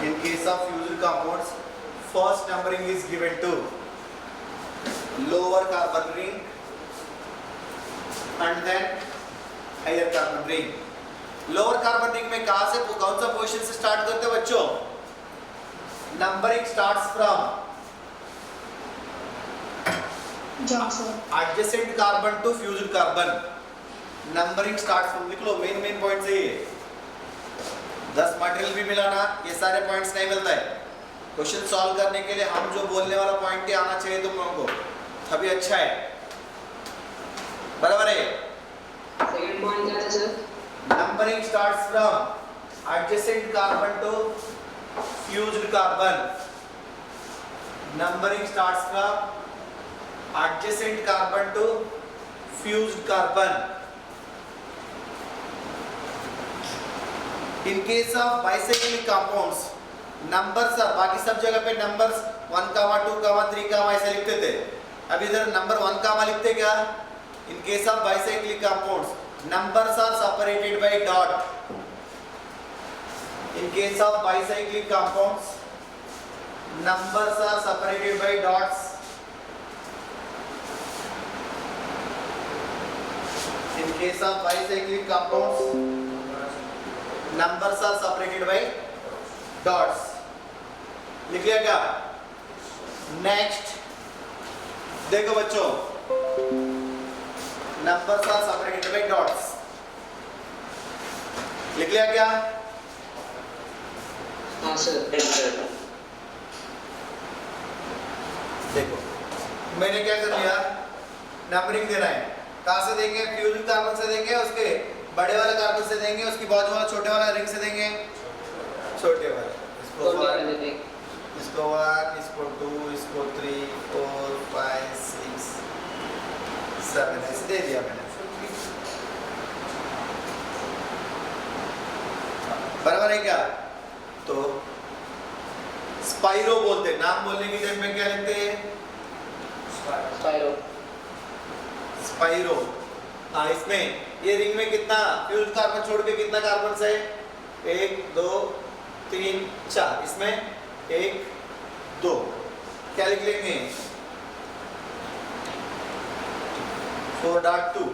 in case of fused compounds first numbering is given to lower carbon ring and then higher carbon ring। lower carbon ring में कहां से कौन सा position से start करते हैं बच्चों? Numbering starts from adjacent carbon to fused carbon। Numbering starts from, लिख लो, मेन पॉइंट है ये। 10 मटेरियल भी मिला ना, ये सारे पॉइंट्स नहीं मिलता है। क्वेश्चन सॉल्व करने के लिए हम जो बोलने वाला पॉइंट ही आना चाहिए तुम लोगों को, तभी अच्छा है, बराबर है? सेकंड पॉइंट क्या था sir? Numbering starts from adjacent carbon to fused carbon. Numbering starts from adjacent carbon to fused carbon. In case of bicyclic compounds number sir बाकी सब जगह पे नंबर्स 1 कामा 2 कामा 3 कामा ऐसे लिखते थे। अब इधर नंबर 1 कामा लिखते क्या? In case of bicyclic compounds numbers are separated by dot. In case of bicyclic compounds numbers are separated by dots. In case of bicyclic compounds numbers are separated by dots. लिख लिया क्या? Next देखो बच्चों, numbers are separated by dots. लिख लिया क्या? हाँ sir. देखो मैंने क्या कर दिया, नंबरिंग देना है। कहाँ से देंगे? फ्यूजन कार्बन से देंगे, उसके बड़े वाले कार्बन से देंगे, उसकी बाजू वाला छोटे वाला रिंग से देंगे। छोटे वाले इसको 1, इसको 2, इसको 3, 4, 5, 6, 7 ऐसे दे दिया मैंने। बराबर है क्या? तो स्पाइरो बोलते, नाम बोलने की टाइम में क्या लिखते हैं? स्पाइरो। हाँ, इसमें ये रिंग में कितना फ्यूज कार्बन छोड़ के कितना कार्बन है? 1 2 3 4। इसमें 1 2 क्या लिख लेंगे? 4.2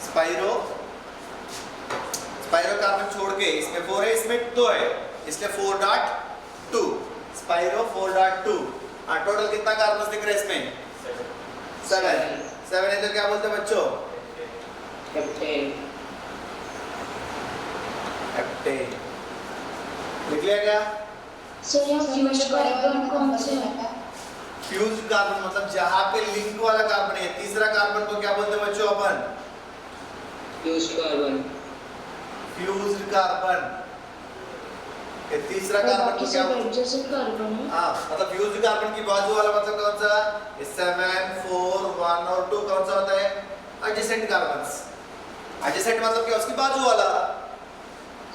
स्पाइरो। स्पाइरो कार्बन छोड़ के इसमें 4 है, इसमें 2 है, इसलिए 4.2 स्पाइरो 4.2। हाँ, टोटल कितना कार्बन दिख रहा है इसमें? 7 है। तो क्या बोलते हैं बच्चों? हेप्टेन। लिख लिया क्या? सर यहाँ फ्यूज कार्बन कौन से है? फ्यूज कार्बन मतलब जहाँ पे लिंक वाला कार्बन है। तीसरा कार्बन को क्या बोलते हैं बच्चों अपन? Fuse carbon. Fused carbon. ये तीसरा कार्बन को क्या बोलते हैं? जैसे कार्बन है। हाँ, मतलब फ्यूज्ड कार्बन की बाजू वाला मतलब कौन सा? 7 4 1 और 2 कौन सा होता है? Adjacent carbons. एडजेसेंट मतलब क्या? उसकी बाजू वाला।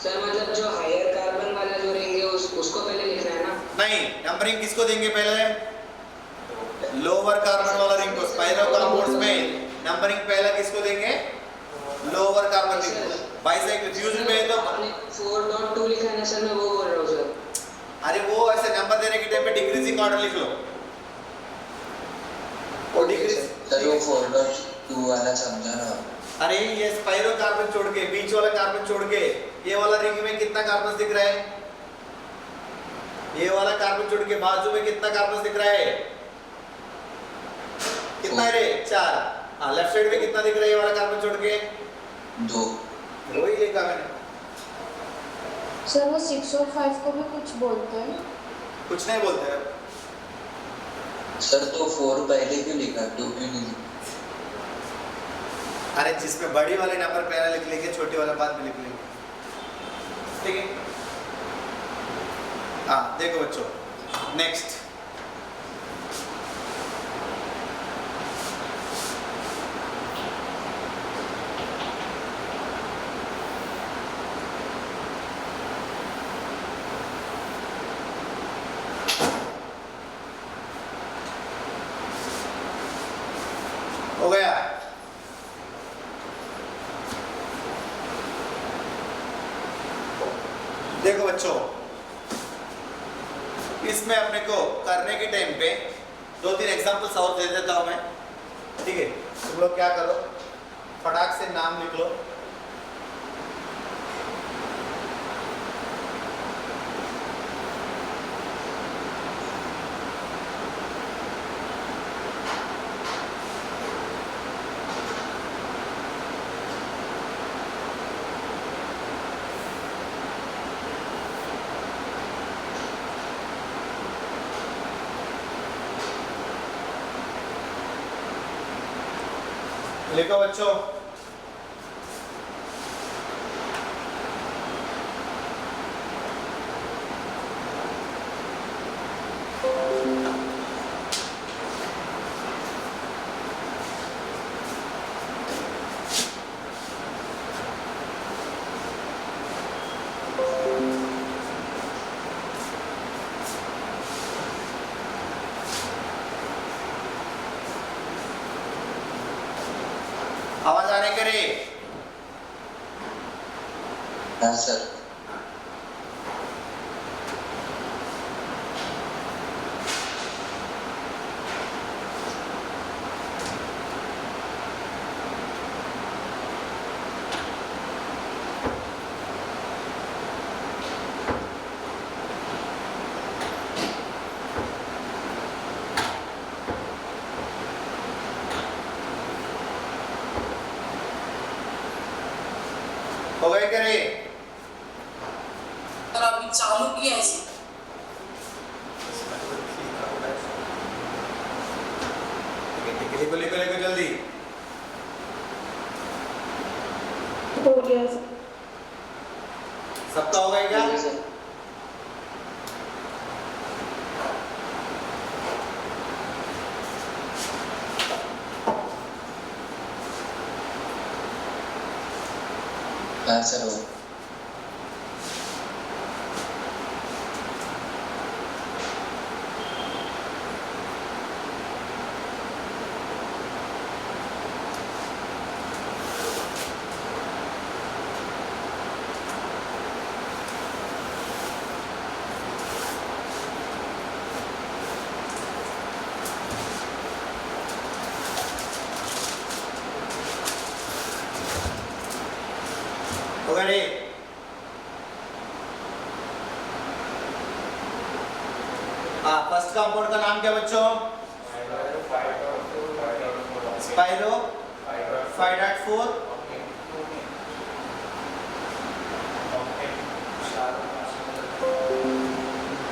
सर मतलब जो हायर कार्बन वाला जो रिंग है उसको पहले लिखना है ना? नहीं, नंबरिंग किसको देंगे पहले? लोअर कार्बन वाला रिंग को। स्पाइरो कंपाउंड्स में नंबरिंग पहला किसको देंगे? लोअर कार्बन रिंग को। बाइसाइक्लिक फ्यूजन में तो 4.2 लिखा है ना सर, मैं वो बोल रहा हूँ सर। अरे वो ऐसे नंबर देने के टाइम पे डिक्रीजिंग ऑर्डर लिख लो। वो डिक्रीज सर वो 4.2 वाला समझा ना। अरे ये स्पाइरो कार्बन छोड़ के, बीच वाला कार्बन छोड़ के ये वाला रिंग में कितना कार्बन दिख रहा है? ये वाला कार्बन छोड़ के बाजू में कितना कार्बन दिख रहा है? कितना है रे? 4। हाँ, लेफ्ट साइड में कितना दिख रहा है ये वाला कार्बन छोड़ के? 2। वही लिखा मैंने। सर वो 6 और 5 को भी कुछ बोलते हैं? कुछ नहीं बोलते हैं सर। तो 4 पहले क्यों लिखा, 2 क्यों नहीं लिखा? अरे जिसमें बड़ी वाले नंबर पहले लिख लेंगे, छोटे वाला बाद में लिख लेंगे। ठीक है? हाँ देखो बच्चों, नेक्स्ट हो गया। देखो बच्चों, इसमें अपने को करने के टाइम पे 2-3 एग्जांपल्स और दे देता हूं मैं। ठीक है, तुम लोग क्या करो, फटाक से नाम लिख लो। लिखो बच्चों, आ रही करे? हाँ सर। हो गए करे? और अभी चालू किया है सर। लिखो लिखो लिखो जल्दी। हो गया सर। सबका हो गया क्या? ठीक है सर। हाँ सर हो। हो गए? हाँ, फर्स्ट कंपाउंड का नाम क्या बच्चों? स्पाइरो 5.4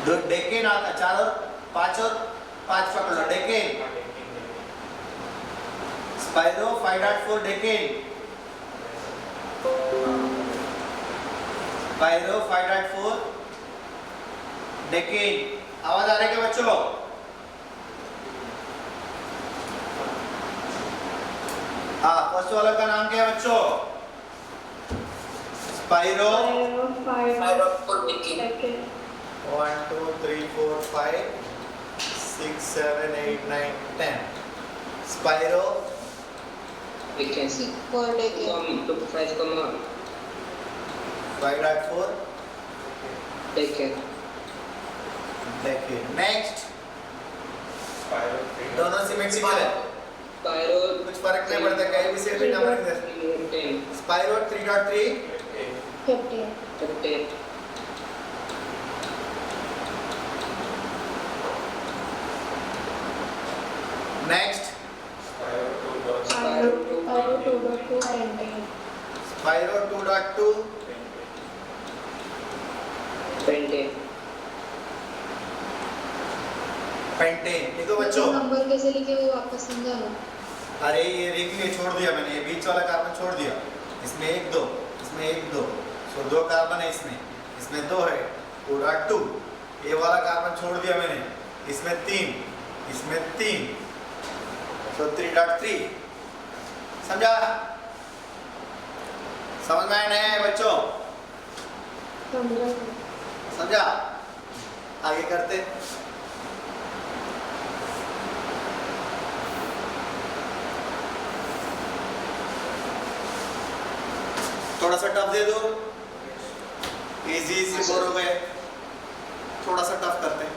दो डेकेन आता, 4 और 5 और 5 पकड़ लो, decane. Spiro 5.4 decane. Spiro 5.4 decane. आवाज आ रही है क्या बच्चों? हाँ, फर्स्ट वाला का नाम क्या है बच्चों? Spiro 5.4 decane. 1 2 3 4 5 6 7 8 9 10 spiro vacancy 4 decane. 5.4 decane. Decane. Next, दोनों सिमेट्रिकल है, स्पाइरो कुछ फर्क नहीं पड़ता, कहीं भी से भी नंबर इधर। Spiro 3.3 15। Next, spiro 2.2 pentane. Spiro 2.2 pentane. Pentane. देखो बच्चों, नंबर कैसे लिखे वो वापस समझा लो। अरे ये देख लिए, छोड़ दिया मैंने, ये बीच वाला कार्बन छोड़ दिया। इसमें 1 2, इसमें 1 2, सो 2 कार्बन है इसमें, इसमें 2 है, 2.2। ये वाला कार्बन छोड़ दिया मैंने, इसमें 3, इसमें 3, तो 3.3। समझा? समझ में आया नहीं आया बच्चों? समझा। समझा? आगे करते। थोड़ा सा टफ दे दो, इजी इजी बोर हो गए, थोड़ा सा टफ करते हैं।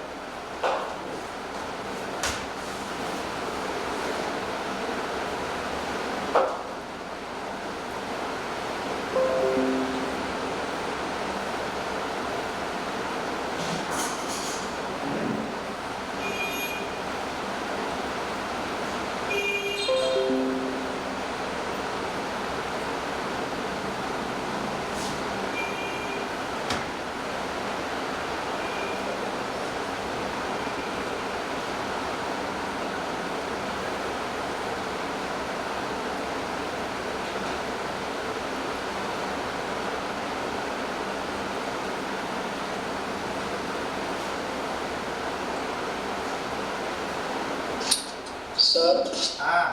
सर हाँ,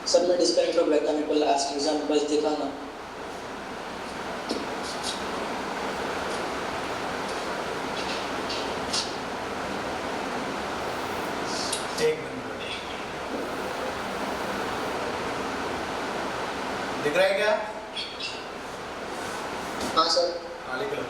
सर मैं डिस्कनेक्ट हो गया था, मेरे को लास्ट एग्जाम बस दिखा ना। एक मिनट। रहा है क्या? हाँ सर। हाँ लिख लो।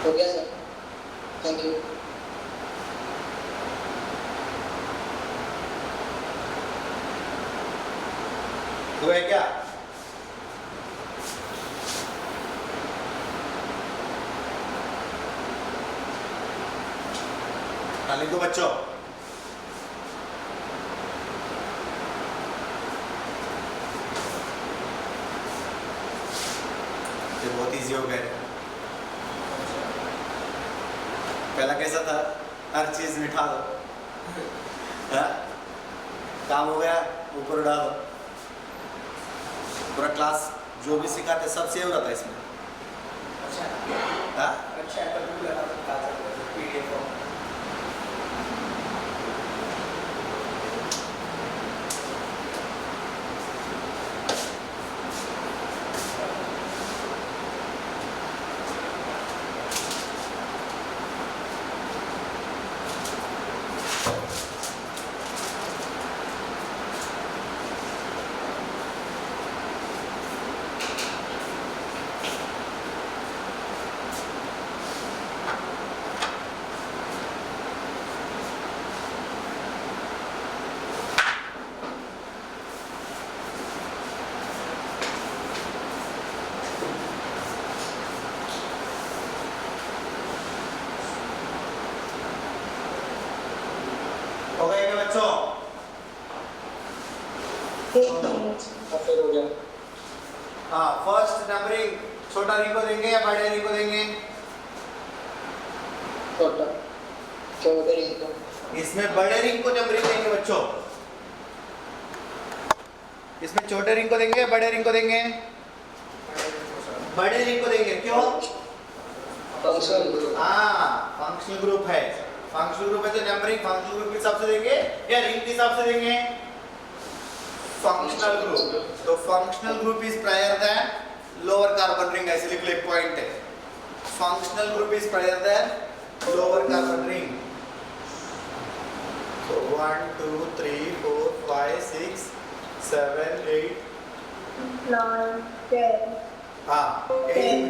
हो गया सर, थैंक यू। तो है क्या? हाँ लिख दो बच्चों। ये बहुत इजी हो गया। पहला कैसा था? हर चीज मिठा दो, हाँ? काम हो गया, ऊपर उड़ा दो। पूरा क्लास जो भी सिखाते सब सेव रहता है इसमें। हाँ? हो गया क्या बच्चों? फिर हो गया। हाँ, फर्स्ट नंबरिंग छोटा रिंग को देंगे या बड़े रिंग को देंगे? छोटा, छोटे रिंग को। इसमें बड़े रिंग को नंबरिंग देंगे बच्चों। इसमें छोटे रिंग को देंगे या बड़े रिंग को देंगे? बड़े रिंग को देंगे। क्यों? Functional group. हाँ, फंक्शनल ग्रुप है। फंक्शनल ग्रुप है तो नंबरिंग फंक्शनल ग्रुप के हिसाब से देंगे या रिंग के हिसाब से देंगे? Functional group. तो functional group is prior than lower carbon ring. ऐसे लिख लो, एक पॉइंट है। Functional group is prior than lower carbon ring. So 1 2 3 4 5 6 7 8 9, 10, हाँ 10,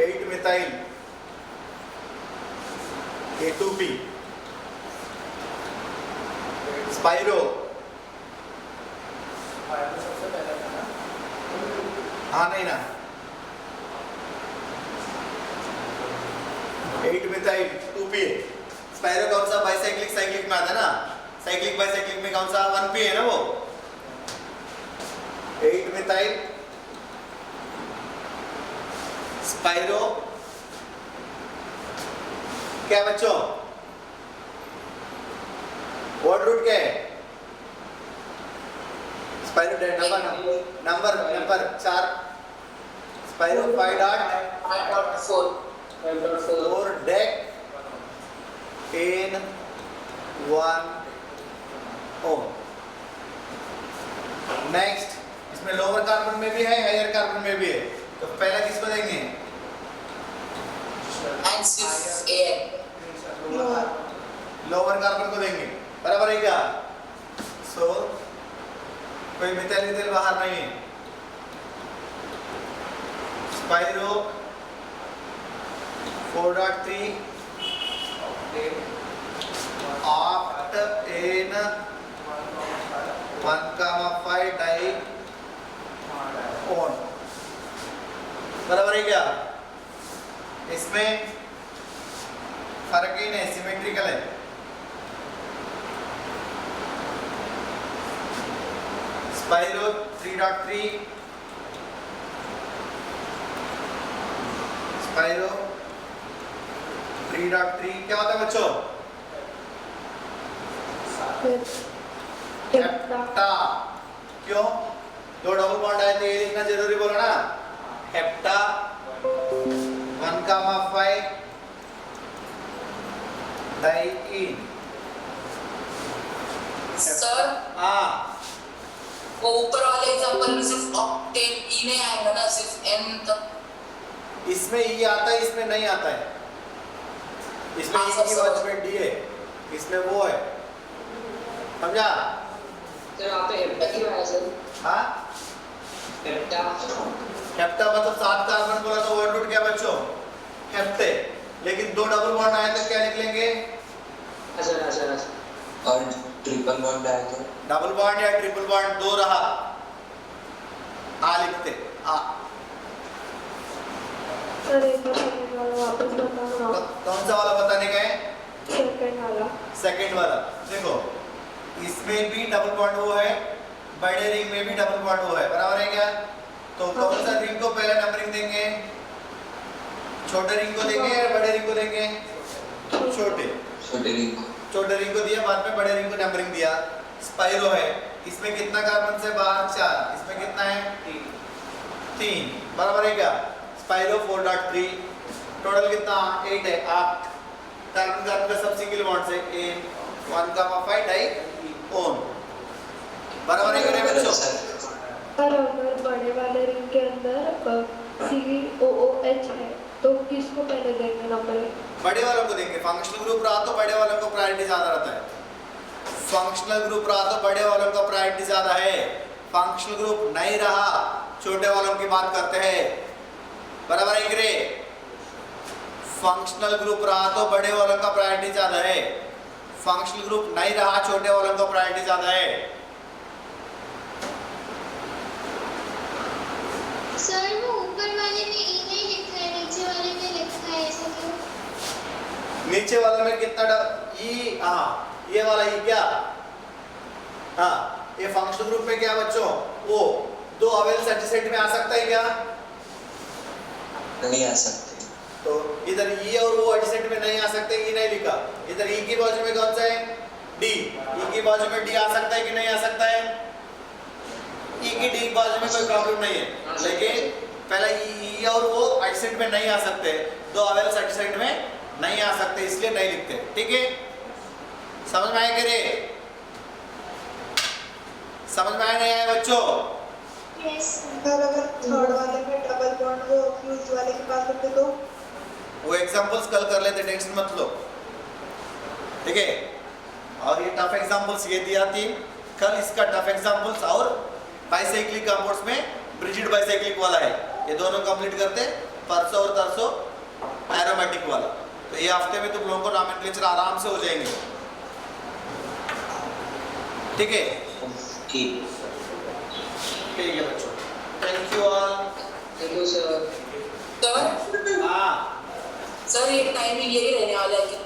8 मिथाइल A2P स्पाइरो। हाँ नहीं ना, 8 मिथाइल 2P। स्पाइरो कौन सा? बाइसाइक्लिक साइक्लिक में आता है ना। साइक्लिक बाइसाइक्लिक में कौन सा? 1P है ना वो। 8 मिथाइल स्पाइरो क्या बच्चों? वर्ड रूट क्या है? Spiro number 4 spiro 5.4 deck N1 O। Next, इसमें लोअर कार्बन में भी है, हायर कार्बन में भी है। तो पहला किसको देंगे? लोअर कार्बन को देंगे। बराबर है क्या? सो कोई मिथाइल मिथाइल बाहर नहीं है। Spiro 4.3 oct N1,5 dione. बराबर है क्या? इसमें फर्क ही नहीं, सिमेट्रिकल है। स्पाइरो 3.3 स्पाइरो 3.3 क्या होता है बच्चों? हेप्टा। क्यों? दो डबल बॉन्ड आए तो ये लिखना जरूरी बोला ना, हेप्टा 1,5 डाइईन। सर हाँ, वो ऊपर वाले एग्जांपल में सिर्फ ऑक्टेन ई नहीं आएगा ना, सिर्फ एन तक। इसमें ई आता है, इसमें नहीं आता है। इसमें ई की वजह में डी है, इसमें वो है, समझा? सर यहाँ पे हेप्टा क्यों आया सर? हाँ, हेप्टा हेप्टा मतलब 7 कार्बन बोला तो वर्ड रूट क्या बच्चों? हेप्टे। लेकिन दो डबल बॉन्ड आए तो क्या लिख लेंगे? अच्छा। और ट्रिपल बॉन्ड आया तो डबल बॉन्ड या ट्रिपल बॉन्ड दो रहा, आ लिखते आ। सर एक बार सेकंड वाला वापस बताओ ना। कौन सा वाला बताने का है? सेकंड वाला। सेकंड वाला देखो, इसमें भी डबल बॉन्ड वो है, बड़े रिंग में भी डबल बॉन्ड वो है, बराबर है क्या? तो कौन सा रिंग को पहले नंबरिंग देंगे? छोटे रिंग को देंगे या बड़े रिंग को देंगे? छोटे छोटे रिंग को दिया, बाद में बड़े रिंग को नंबरिंग दिया। स्पाइरो है, इसमें कितना कार्बन से बाहर? 4, इसमें कितना है? 3, बराबर है क्या? स्पाइरो 4.3, टोटल कितना? 8 है। 8 कार्बन का सब सिंगल बॉन्ड से 1,5 डाइईन, बराबर है क्या बच्चों? पर अगर बड़े वाले रिंग के अंदर COOH है तो किसको पहले देंगे नंबर? बड़े वालों को देंगे। फंक्शनल ग्रुप रहा तो बड़े वालों को प्रायोरिटी ज्यादा रहता है। फंक्शनल ग्रुप रहा तो बड़े वालों का प्रायोरिटी ज्यादा है। फंक्शनल ग्रुप नहीं रहा, छोटे वालों की बात करते हैं, बराबर है कि? फंक्शनल ग्रुप रहा तो बड़े वालों का प्रायोरिटी ज्यादा है, फंक्शनल ग्रुप नहीं रहा, छोटे वालों का प्रायोरिटी ज्यादा है। सर वो ऊपर वाले में ई नहीं लिखा है, नीचे वाले में लिखा है, ऐसा क्यों? नीचे वाले में कितना ई? हाँ, ये वाला ई क्या? हाँ, ये फंक्शनल ग्रुप में क्या बच्चों? वो दो अवेल एडजेसेंट में आ सकता है क्या? नहीं आ सकते। तो इधर ई और वो एडजेसेंट में नहीं आ सकते, ई नहीं लिखा। इधर ई की बाजू में कौन सा है? डी। ई की बाजू में डी आ सकता है कि नहीं आ सकता है? ई की डी बाजू में कोई प्रॉब्लम नहीं है, लेकिन पहले ई और वो एडजेसेंट में नहीं आ सकते, दो अवेल एडजेसेंट में नहीं आ सकते, इसलिए नहीं लिखते। ठीक है, समझ में आया कि रे? समझ में आया नहीं आया बच्चों? यस सर अगर थर्ड वाले में डबल बॉन्ड वो फ्यूज वाले के पास होते तो? वो एग्जांपल्स कल कर लेते, टेंशन मत लो, ठीक है? और ये टफ एग्जांपल्स ये दिया थी कल, इसका टफ एग्जांपल्स और बाइसाइक्लिक कंपाउंड्स में ब्रिजिड बाइसाइक्लिक वाला है, ये दोनों कंप्लीट करते, परसों और तरसों एरोमेटिक वाला। तो ये हफ्ते में तुम लोगों को नॉमेनक्लेचर आराम से हो जाएंगे, ठीक है? ठीक है बच्चों, thank you all. Thank you sir. Sir हाँ, सर ये टाइमिंग यही रहने वाला है क्या?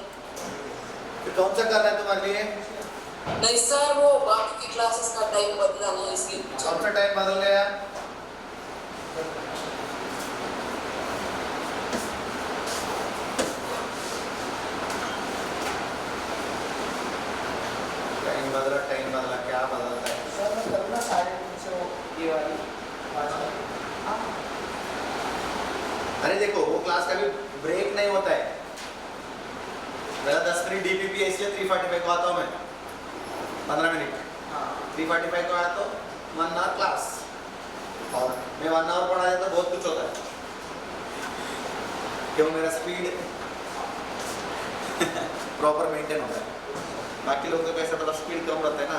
फिर कौन सा करना है तुम्हारे लिए? नहीं सर, वो बाकी की क्लासेस का टाइम बदला नहीं, इसलिए कौन सा टाइम बदल गया? टाइम बदला, क्या बदलता है? सर मैं करूँगा 3:30 से वो ये वाली 5 अरे देखो, वो क्लास का भी ब्रेक नहीं होता है। मेरा 10 मिनट DPP है, इसलिए 3:45 को आता हूँ मैं, 15 मिनट। 3:45 को आया तो 1 आवर क्लास, और मैं 1 आवर पढ़ा देता तो बहुत कुछ होता है, क्यों? मेरा स्पीड प्रॉपर मेंटेन होता है। बाकी लोगों को कैसे पता, स्पीड कम रहता है ना।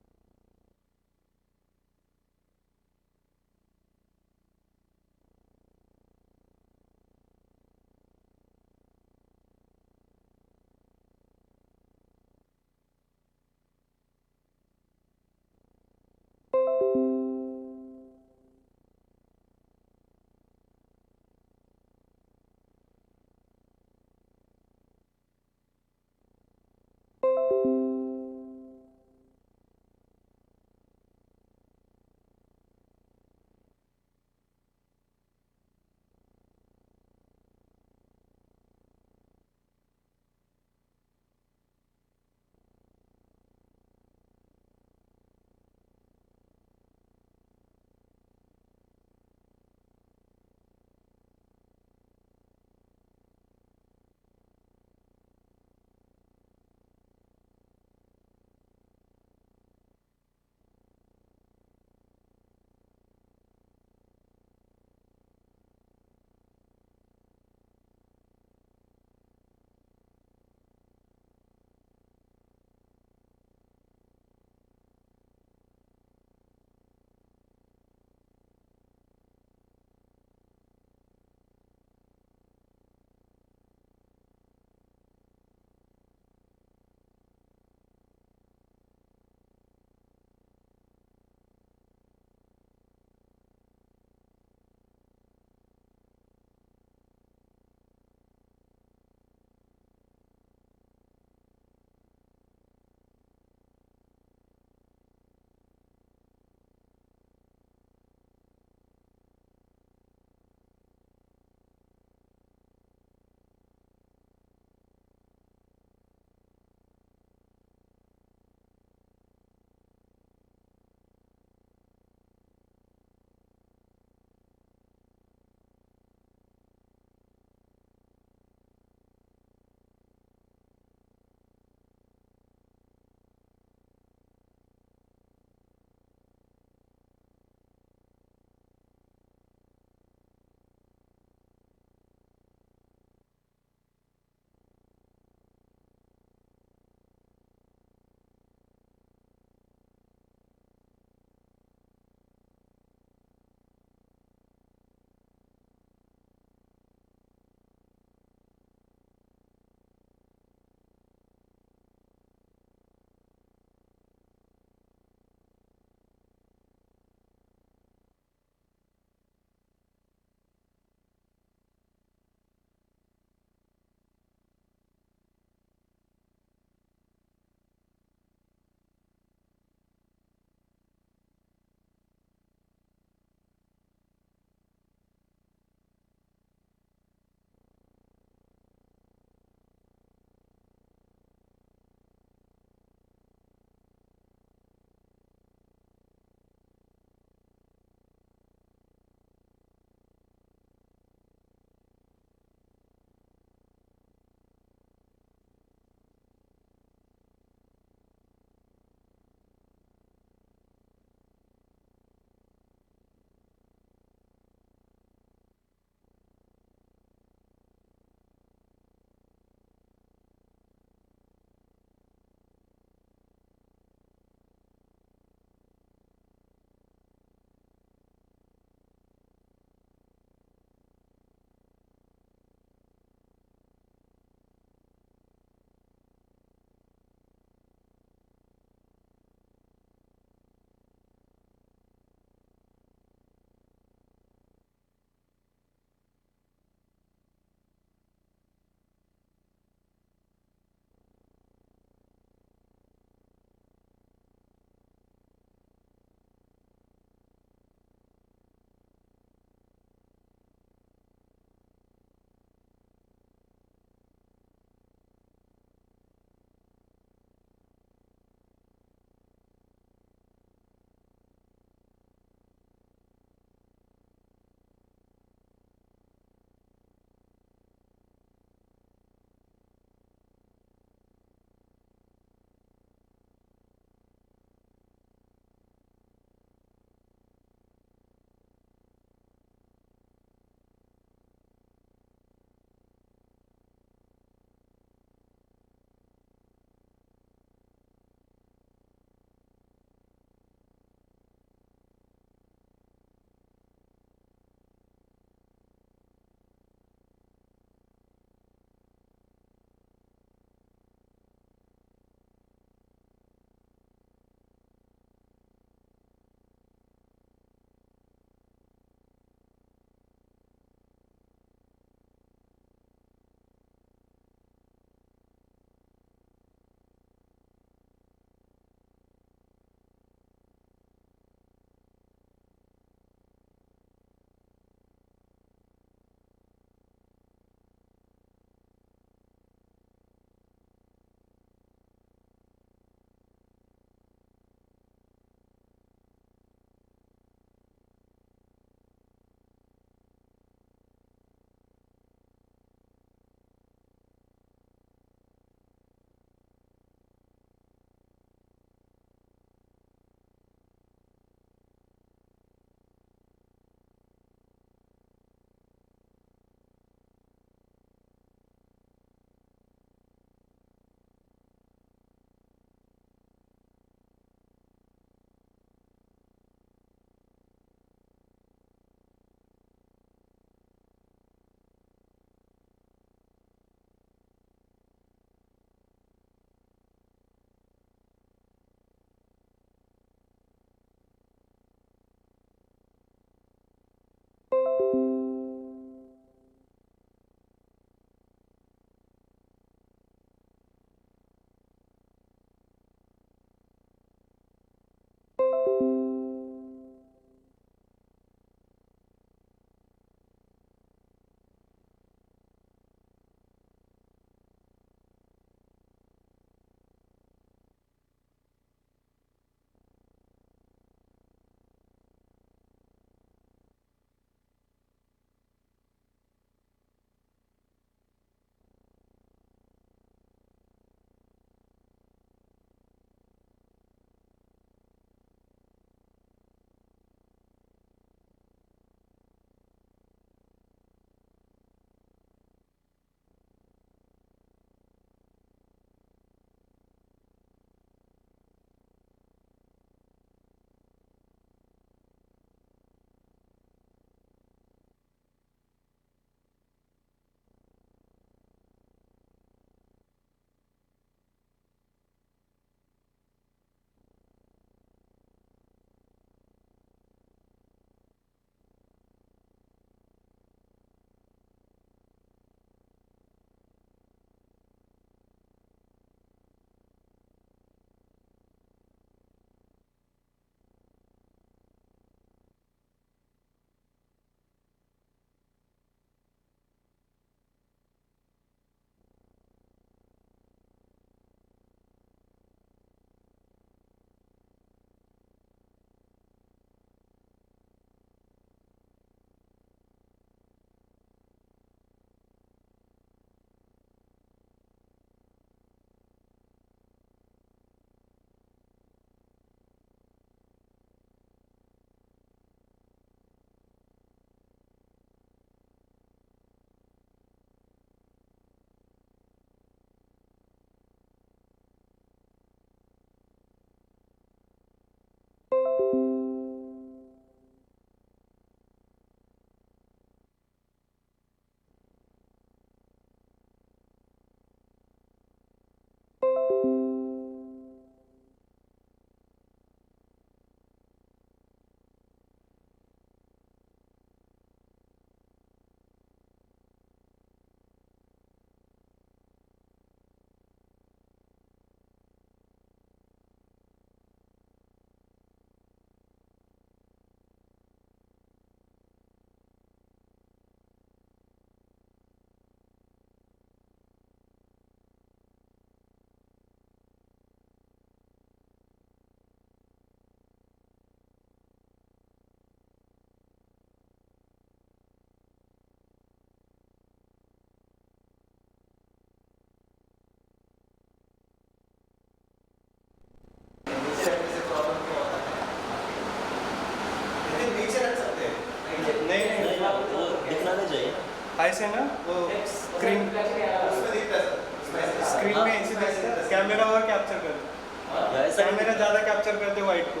ऐसे ना वो स्क्रीन उसमें दिखता है सर स्क्रीन में ऐसे दिखता है, कैमरा और कैप्चर करता है, कैमरा ज़्यादा कैप्चर करते वाइट को,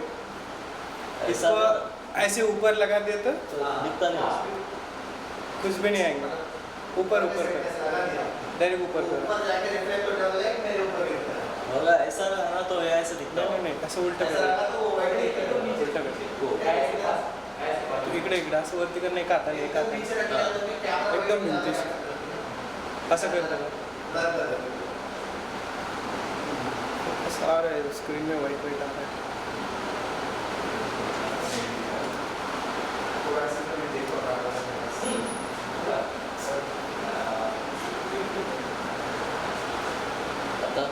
इसको ऐसे ऊपर लगा दिया तो दिखता नहीं कुछ भी नहीं आएंगे, ऊपर ऊपर कर डायरेक्ट ऊपर कर, ऊपर जाके रिफ्लेक्ट हो जाता है मेरे ऊपर गिरता है होगा ऐसा रहना तो ये ऐसे दिखता नहीं नहीं असं उलटं ऐसा कर, रहा तो वो वाइट दिखता है उलटं कर, इकडे इकडे असं वरती कर, नाही काता नाही काता पीछे रखने का तो कैमरा एकदम भिंतीशी असं करतं का सारा स्क्रीन में वाइट वाइट आ रहा है. थोड़ा सा तो मैं देख पा रहा आता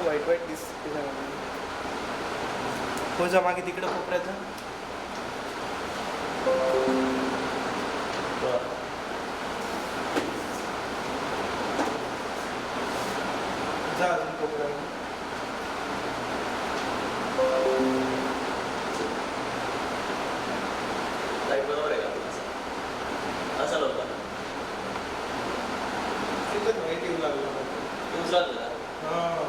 वाईट वाईट दिसते हो जा मागे तिकडं कोपऱ्याचं जा अजून कोपऱ्यामध्ये लाईट बरोबर आहे का असं लवकर तिथं वाईट येऊ लागलं यूज लागलं हां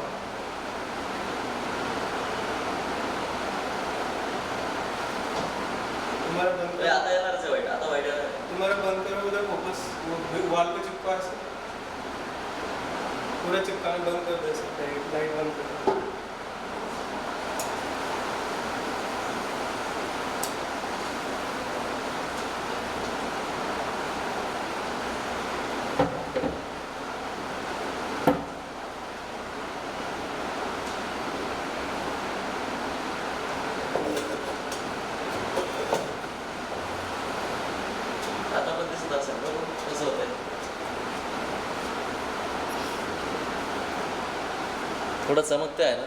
तुम्हारा बंद करो आता येणारच आहे वाईट आता वाईट येणार आहे. तुम्हारा बंद करो उधर फोकस वॉल पे चिपका ऐसे पूरा चिपकाना बंद कर दे लाइट बंद कर आता पण दिसत असेल बघू कसं होतंय थोडं चमकते आहे ना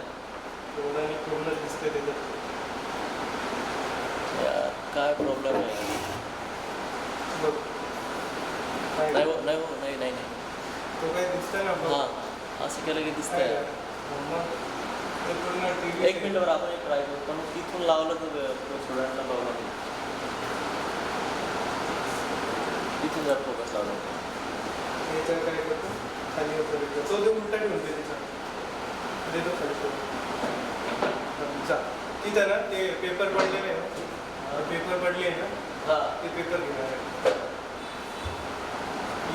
पूर्ण पूर्ण दिसते त्याच्यात यार काय प्रॉब्लेम आहे बघ काय नाही हो नाही हो नाही नाही नाही तो काय दिसतंय ना बघ हां असं केलं की काय दिसतंय आहे? मग ते पूर्ण TV एक मिनिटवर आपण एक ट्राय करू पण तिथून लावलं तर स्टुडंटला प्रॉब्लेम तिथून जर फोकस लावला याच्यावर काय करतो खाली उतरतो तो जो उलटा ठेवून दे त्याचा दे तो खाली ठेवून जा तिथं ना ते पेपर पडलेले आहे ना पेपर पडले आहे ना हां ते पेपर घेणार आहे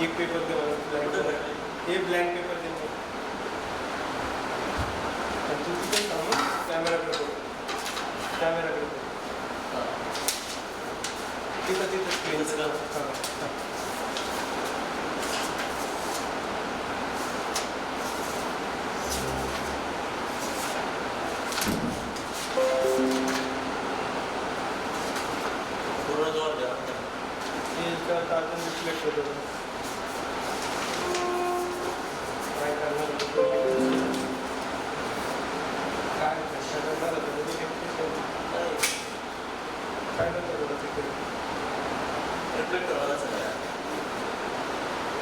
एक पेपर दे मला ब्लँक हे ब्लँक पेपर दे मला आणि तू तिथे थांबून कॅमेराकडे बघ कॅमेराकडे बघ हां तिथं तिथं स्क्रीनचं तिथंच हां हां पूर्ण जोर द्या हे इथं अजून रिफ्लेक्ट होतं काय करणार काय कशा करणार होतं कधी काय करणार होतं तिकडे रिफ्लेक्ट करणारच नाही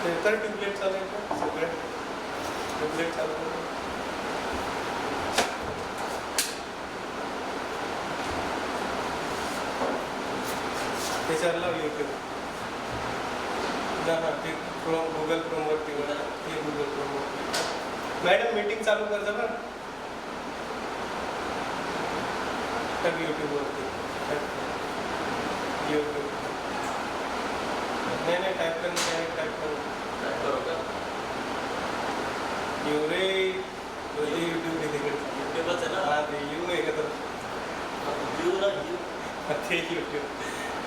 ते तर ट्यूबलेट चालू आहे का सगळे ट्यूबलेट चालू आहे त्याच्यावर लाव यूट्यूब हां ते क्रोम गुगल क्रोमवरती ते गुगल क्रोमवरती मॅडम मीटिंग चालू कर जा बरं टाक यूट्यूबवरती यूट्यूब नाही टाईप कर टाईप कर काय करू का यू रे यूट्यूब आहे तिकडे युट्यूबच आहे ना हां ते यू आहे का तो व्ह्यू ना व्ह्यू ते यूट्यूब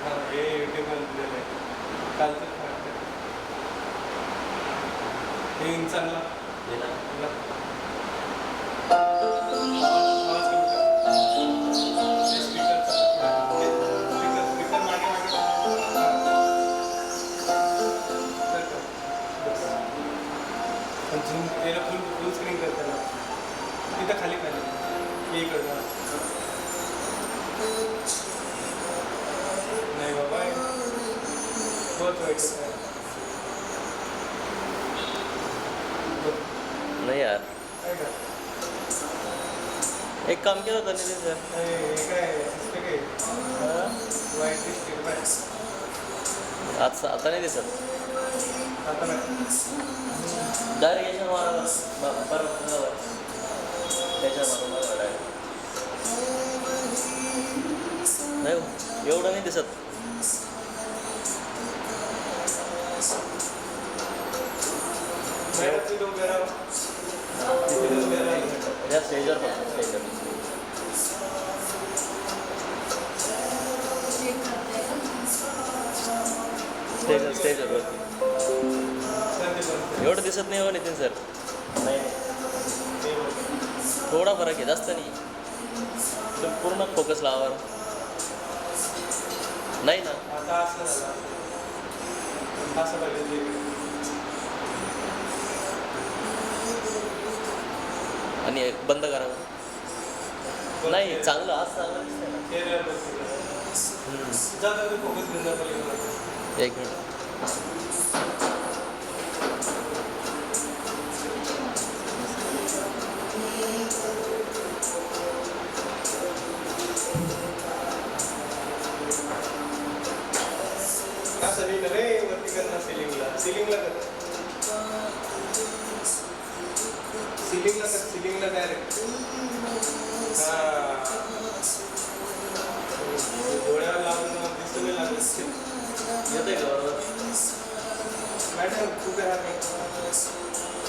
हां हे यूट्यूबवर दिलेलं आहे कालचं हे इन्सानला हे ना आवाज कमी कर स्पीकर मागे झूम याला फुल स्क्रीन करते ना तिथं खाली हे इकडं नाही बाबा बहुत वाईट होत आहे नाही यार काय का एक काम केलं होतं नितीन सर. हे काय दिसते काय हा? वाईट दिसते काय आता नाही दिसत. आता नाही डायरेक्ट याच्या मारा त्याच्या मारून डायरेक्ट नाही हो, एवढं नाही दिसत. मॅडम तिथे उभे राहा तिथे उभे राहा या स्टेजवर पण स्टेजवर स्टेजवर एवढं दिसत नाही हो नितीन सर. नाही थोडा फरक आहे, जास्त नाही. तुम्ही पूर्ण फोकस लावा. नाही ना आता असं झालं असं पाहिजे आणि एक बंद करा. नाही चांगलं आज चांगलं दिसतंय ना. चेहऱ्यावर बसते जाता ते फोकस घेऊन जातो. एक मिनिट. असं नाही रे वरती करणार सिलिंगला कर सिलिंगला डायरेक्ट हां डोळ्याला लावून दिसू नाही लागत. येतंय का बरोबर? मॅडम तू काय नाही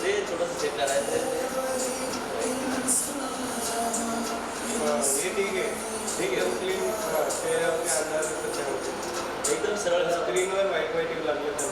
ते थोडंसं चेक करायचं. हे ठीक आहे क्लीन चेहऱ्यावरती अंदाज त्याच्यामध्ये एकदम सरळ स्क्रीनवर व्हाईट येऊ लागलं तर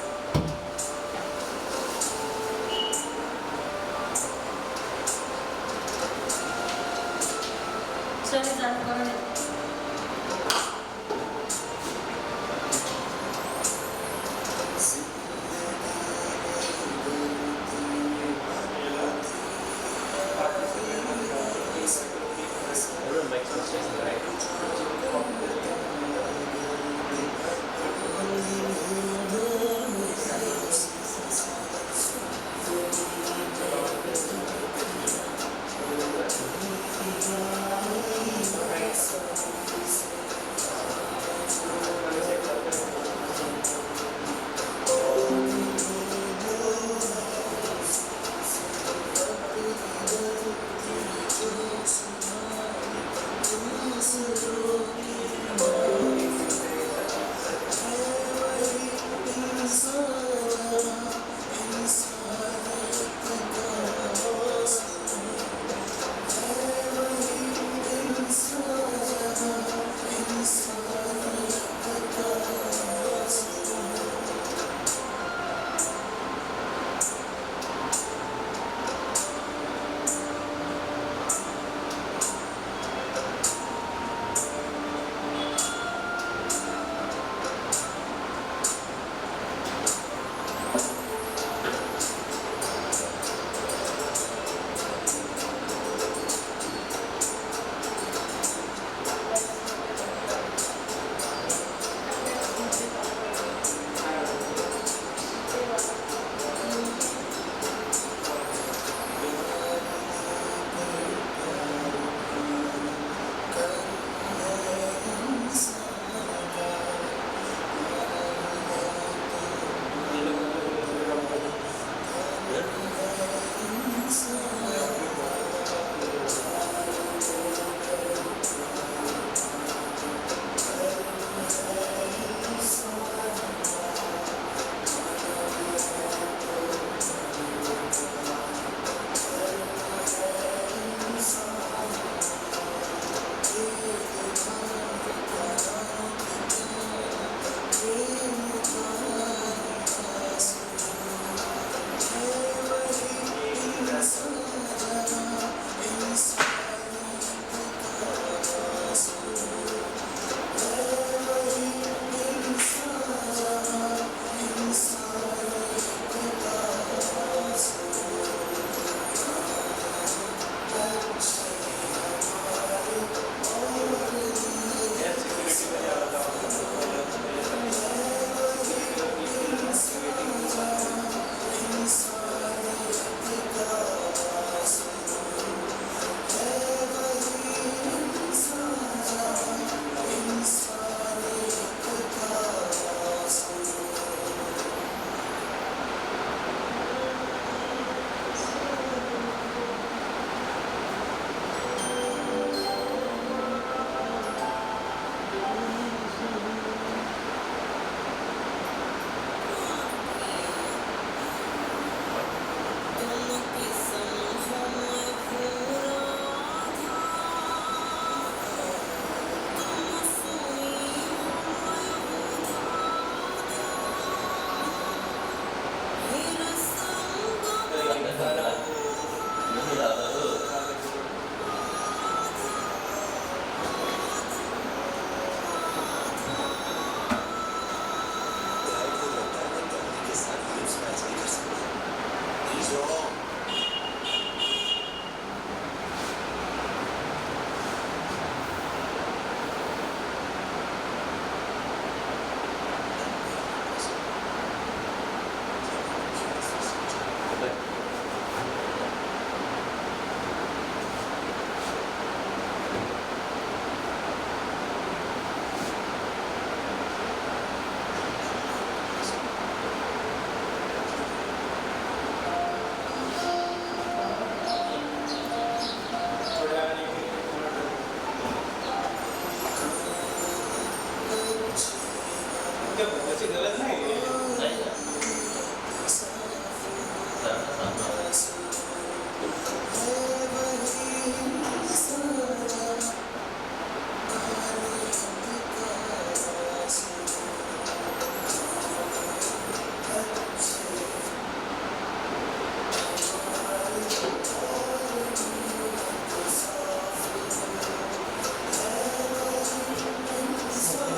वैसे गलत नहीं है। नहीं है।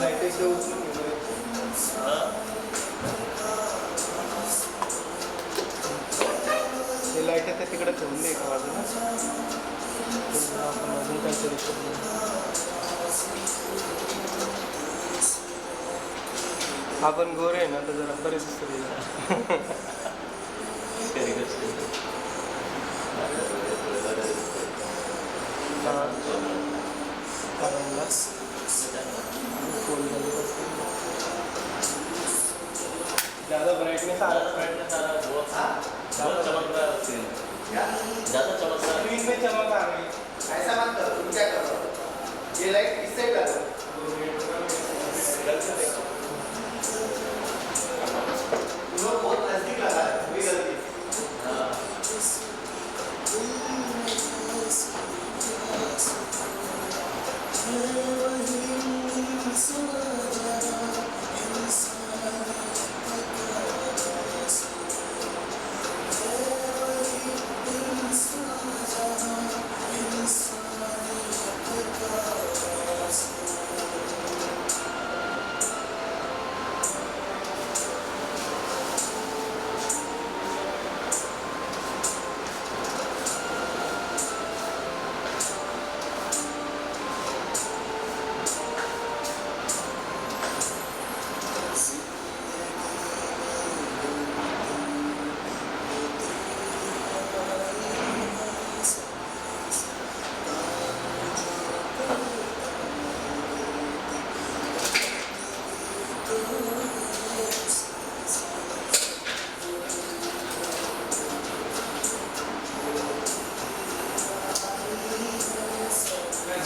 लाइट इकडे उचलून घेतोय. हे लाईट आहे ते तिकडे ठेवून दे एका बाजूला. पुन्हा आपण अजून काहीतरी करू. आपण गोरे आहे ना तर जरा बरेच दिसतो. ज़्यादा ब्राइटनेस आ रहा है. बहुत चमक रहा है स्क्रीन. ज़्यादा चमक रहा है. स्क्रीन में चमक आ रही. ऐसा मत करो, तुम क्या करो, ये लाइट इस साइड लगाओ. तुम लोग बहुत नजदीक लगा है, वही गलती.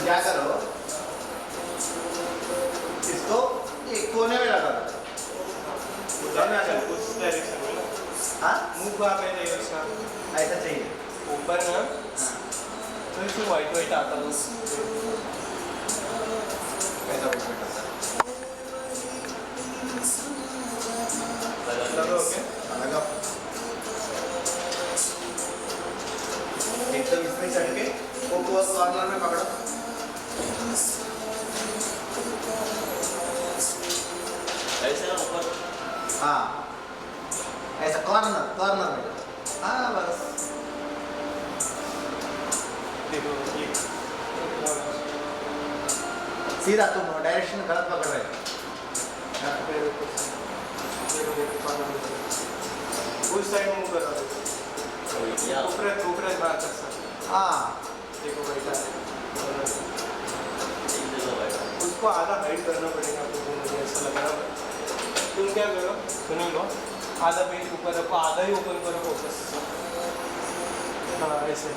क्या करो, इसको एक कोने में लगा दो. उधर ना चल उस डायरेक्शन में ना. हाँ, मुंह कहाँ पे चाहिए उसका? ऐसा चाहिए. ऊपर ना. तो इसमें वाइट वाइट आता है. ऐसा कुछ बेटा. लगा ओके. लगा. एकदम इसमें चढ़ के वो कॉर्नर में पकड़ो. ऐसे ना ऊपर. हाँ, ऐसा कॉर्नर में. हाँ बस. देखो ये सीधा तुम डायरेक्शन गलत पकड़ रहे हो. उस साइड मूव करा दो. या ऊपर बात कर सकते. हाँ, देखो बैठा है. एक जगह बैठा. उसको आधा हाइड करना पड़ेगा आपको. मुझे ऐसा लग रहा है. तुम क्या करो सुनी लो. आधा पेज ऊपर रखो, आधा ही ओपन करो फोकस. हाँ ऐसे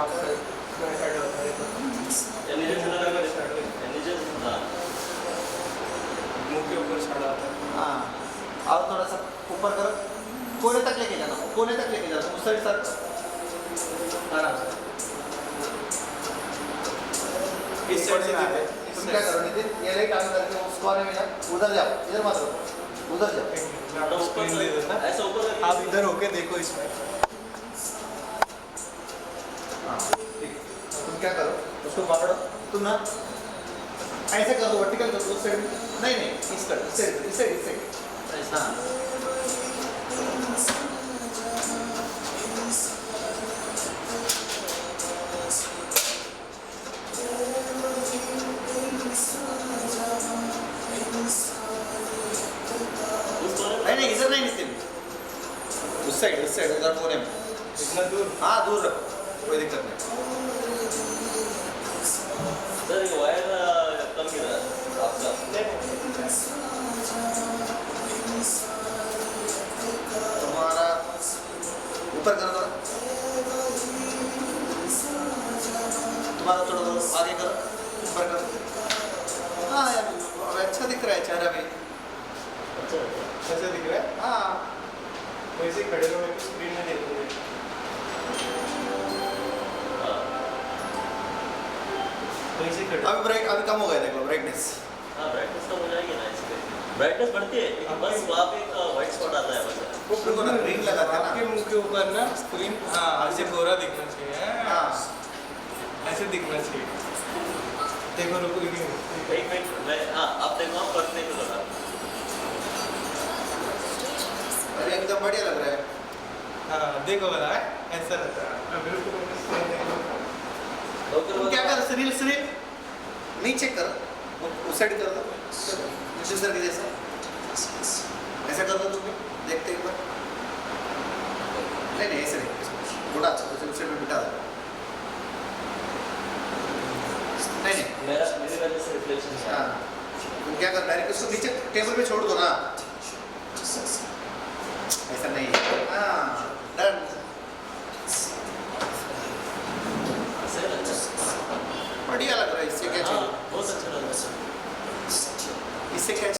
आप ऐड होता है. नीचे छड़ा लगा. नीचे हाँ. मुंह के ऊपर छड़ा आता है. हाँ. और थोड़ा सा ऊपर करो. कोने तक लेके जाना. कोने तक लेके जाना. उस साइड सर आराम से. इस साइड से आए. तुम क्या करो नितिन, ये लाइट ऑन करके उस कोने में जाओ. उधर जाओ, इधर मत रहो. उधर जाओ. ऊपर ले देना. ऐसा ऊपर आप इधर होके देखो इसमें. क्या करो, उसको पकड़ो तुम ना, ऐसे कर दो, वर्टिकल कर दो उस साइड, नहीं नहीं इस साइड इस साइड इस साइड इस साइड, हाँ नहीं नहीं इधर नहीं नितिन, उस साइड उधर कोने में, इतना दूर हाँ दूर रखो, कोई दिक्कत नहीं। सर ये वायर कम गिर रहा है आपका। तुम्हारा ऊपर करो थोड़ा, तुम्हारा थोड़ा थोड़ा आगे करो, ऊपर करो, हाँ यार अब अच्छा दिख रहा है चेहरा भी, ऐसा दिख रहा है। हाँ वैसे खड़े रहो, मेरे को स्क्रीन में देखोगे। वैसे खड़े अभी ब्राइट अभी कम हो गया, देखो ब्राइटनेस, हाँ ब्राइटनेस कम हो जाएगी ना इस पे, ब्राइटनेस बढ़ती है लेकिन बस वहाँ पे एक व्हाइट स्पॉट आता है बस। वो देखो ना रिंग लगाते हैं आपके ना, मुंह के ऊपर ना स्क्रीन, हाँ ऐसे गोरा दिखना चाहिए, हाँ ऐसे दिखना चाहिए। देखो रुको एक मिनट मैं, हाँ आप देखो, आप करने को लगा। अरे एकदम बढ़िया लग रहा है। हाँ देखो बता, ऐसा लगता है। अब बिल्कुल मैंने screen देखो। तुम क्या कर, सुनील सुनील नीचे कर, उस साइड कर दो, निश्चित सर के जैसा ऐसा कर दो, तुम भी देखते एक बार, नहीं नहीं ऐसे नहीं, थोड़ा अच्छा उस साइड में बिठा दो, नहीं नहीं मेरी वजह से रिफ्लेक्शन है। हाँ तुम क्या कर, डायरेक्ट उसको नीचे टेबल पे छोड़ दो ना, ऐसा नहीं, हाँ डन, सही लगता है, बढ़िया लग रहा है, इससे क्या चाहिए, बहुत अच्छा लग रहा है। इससे क्या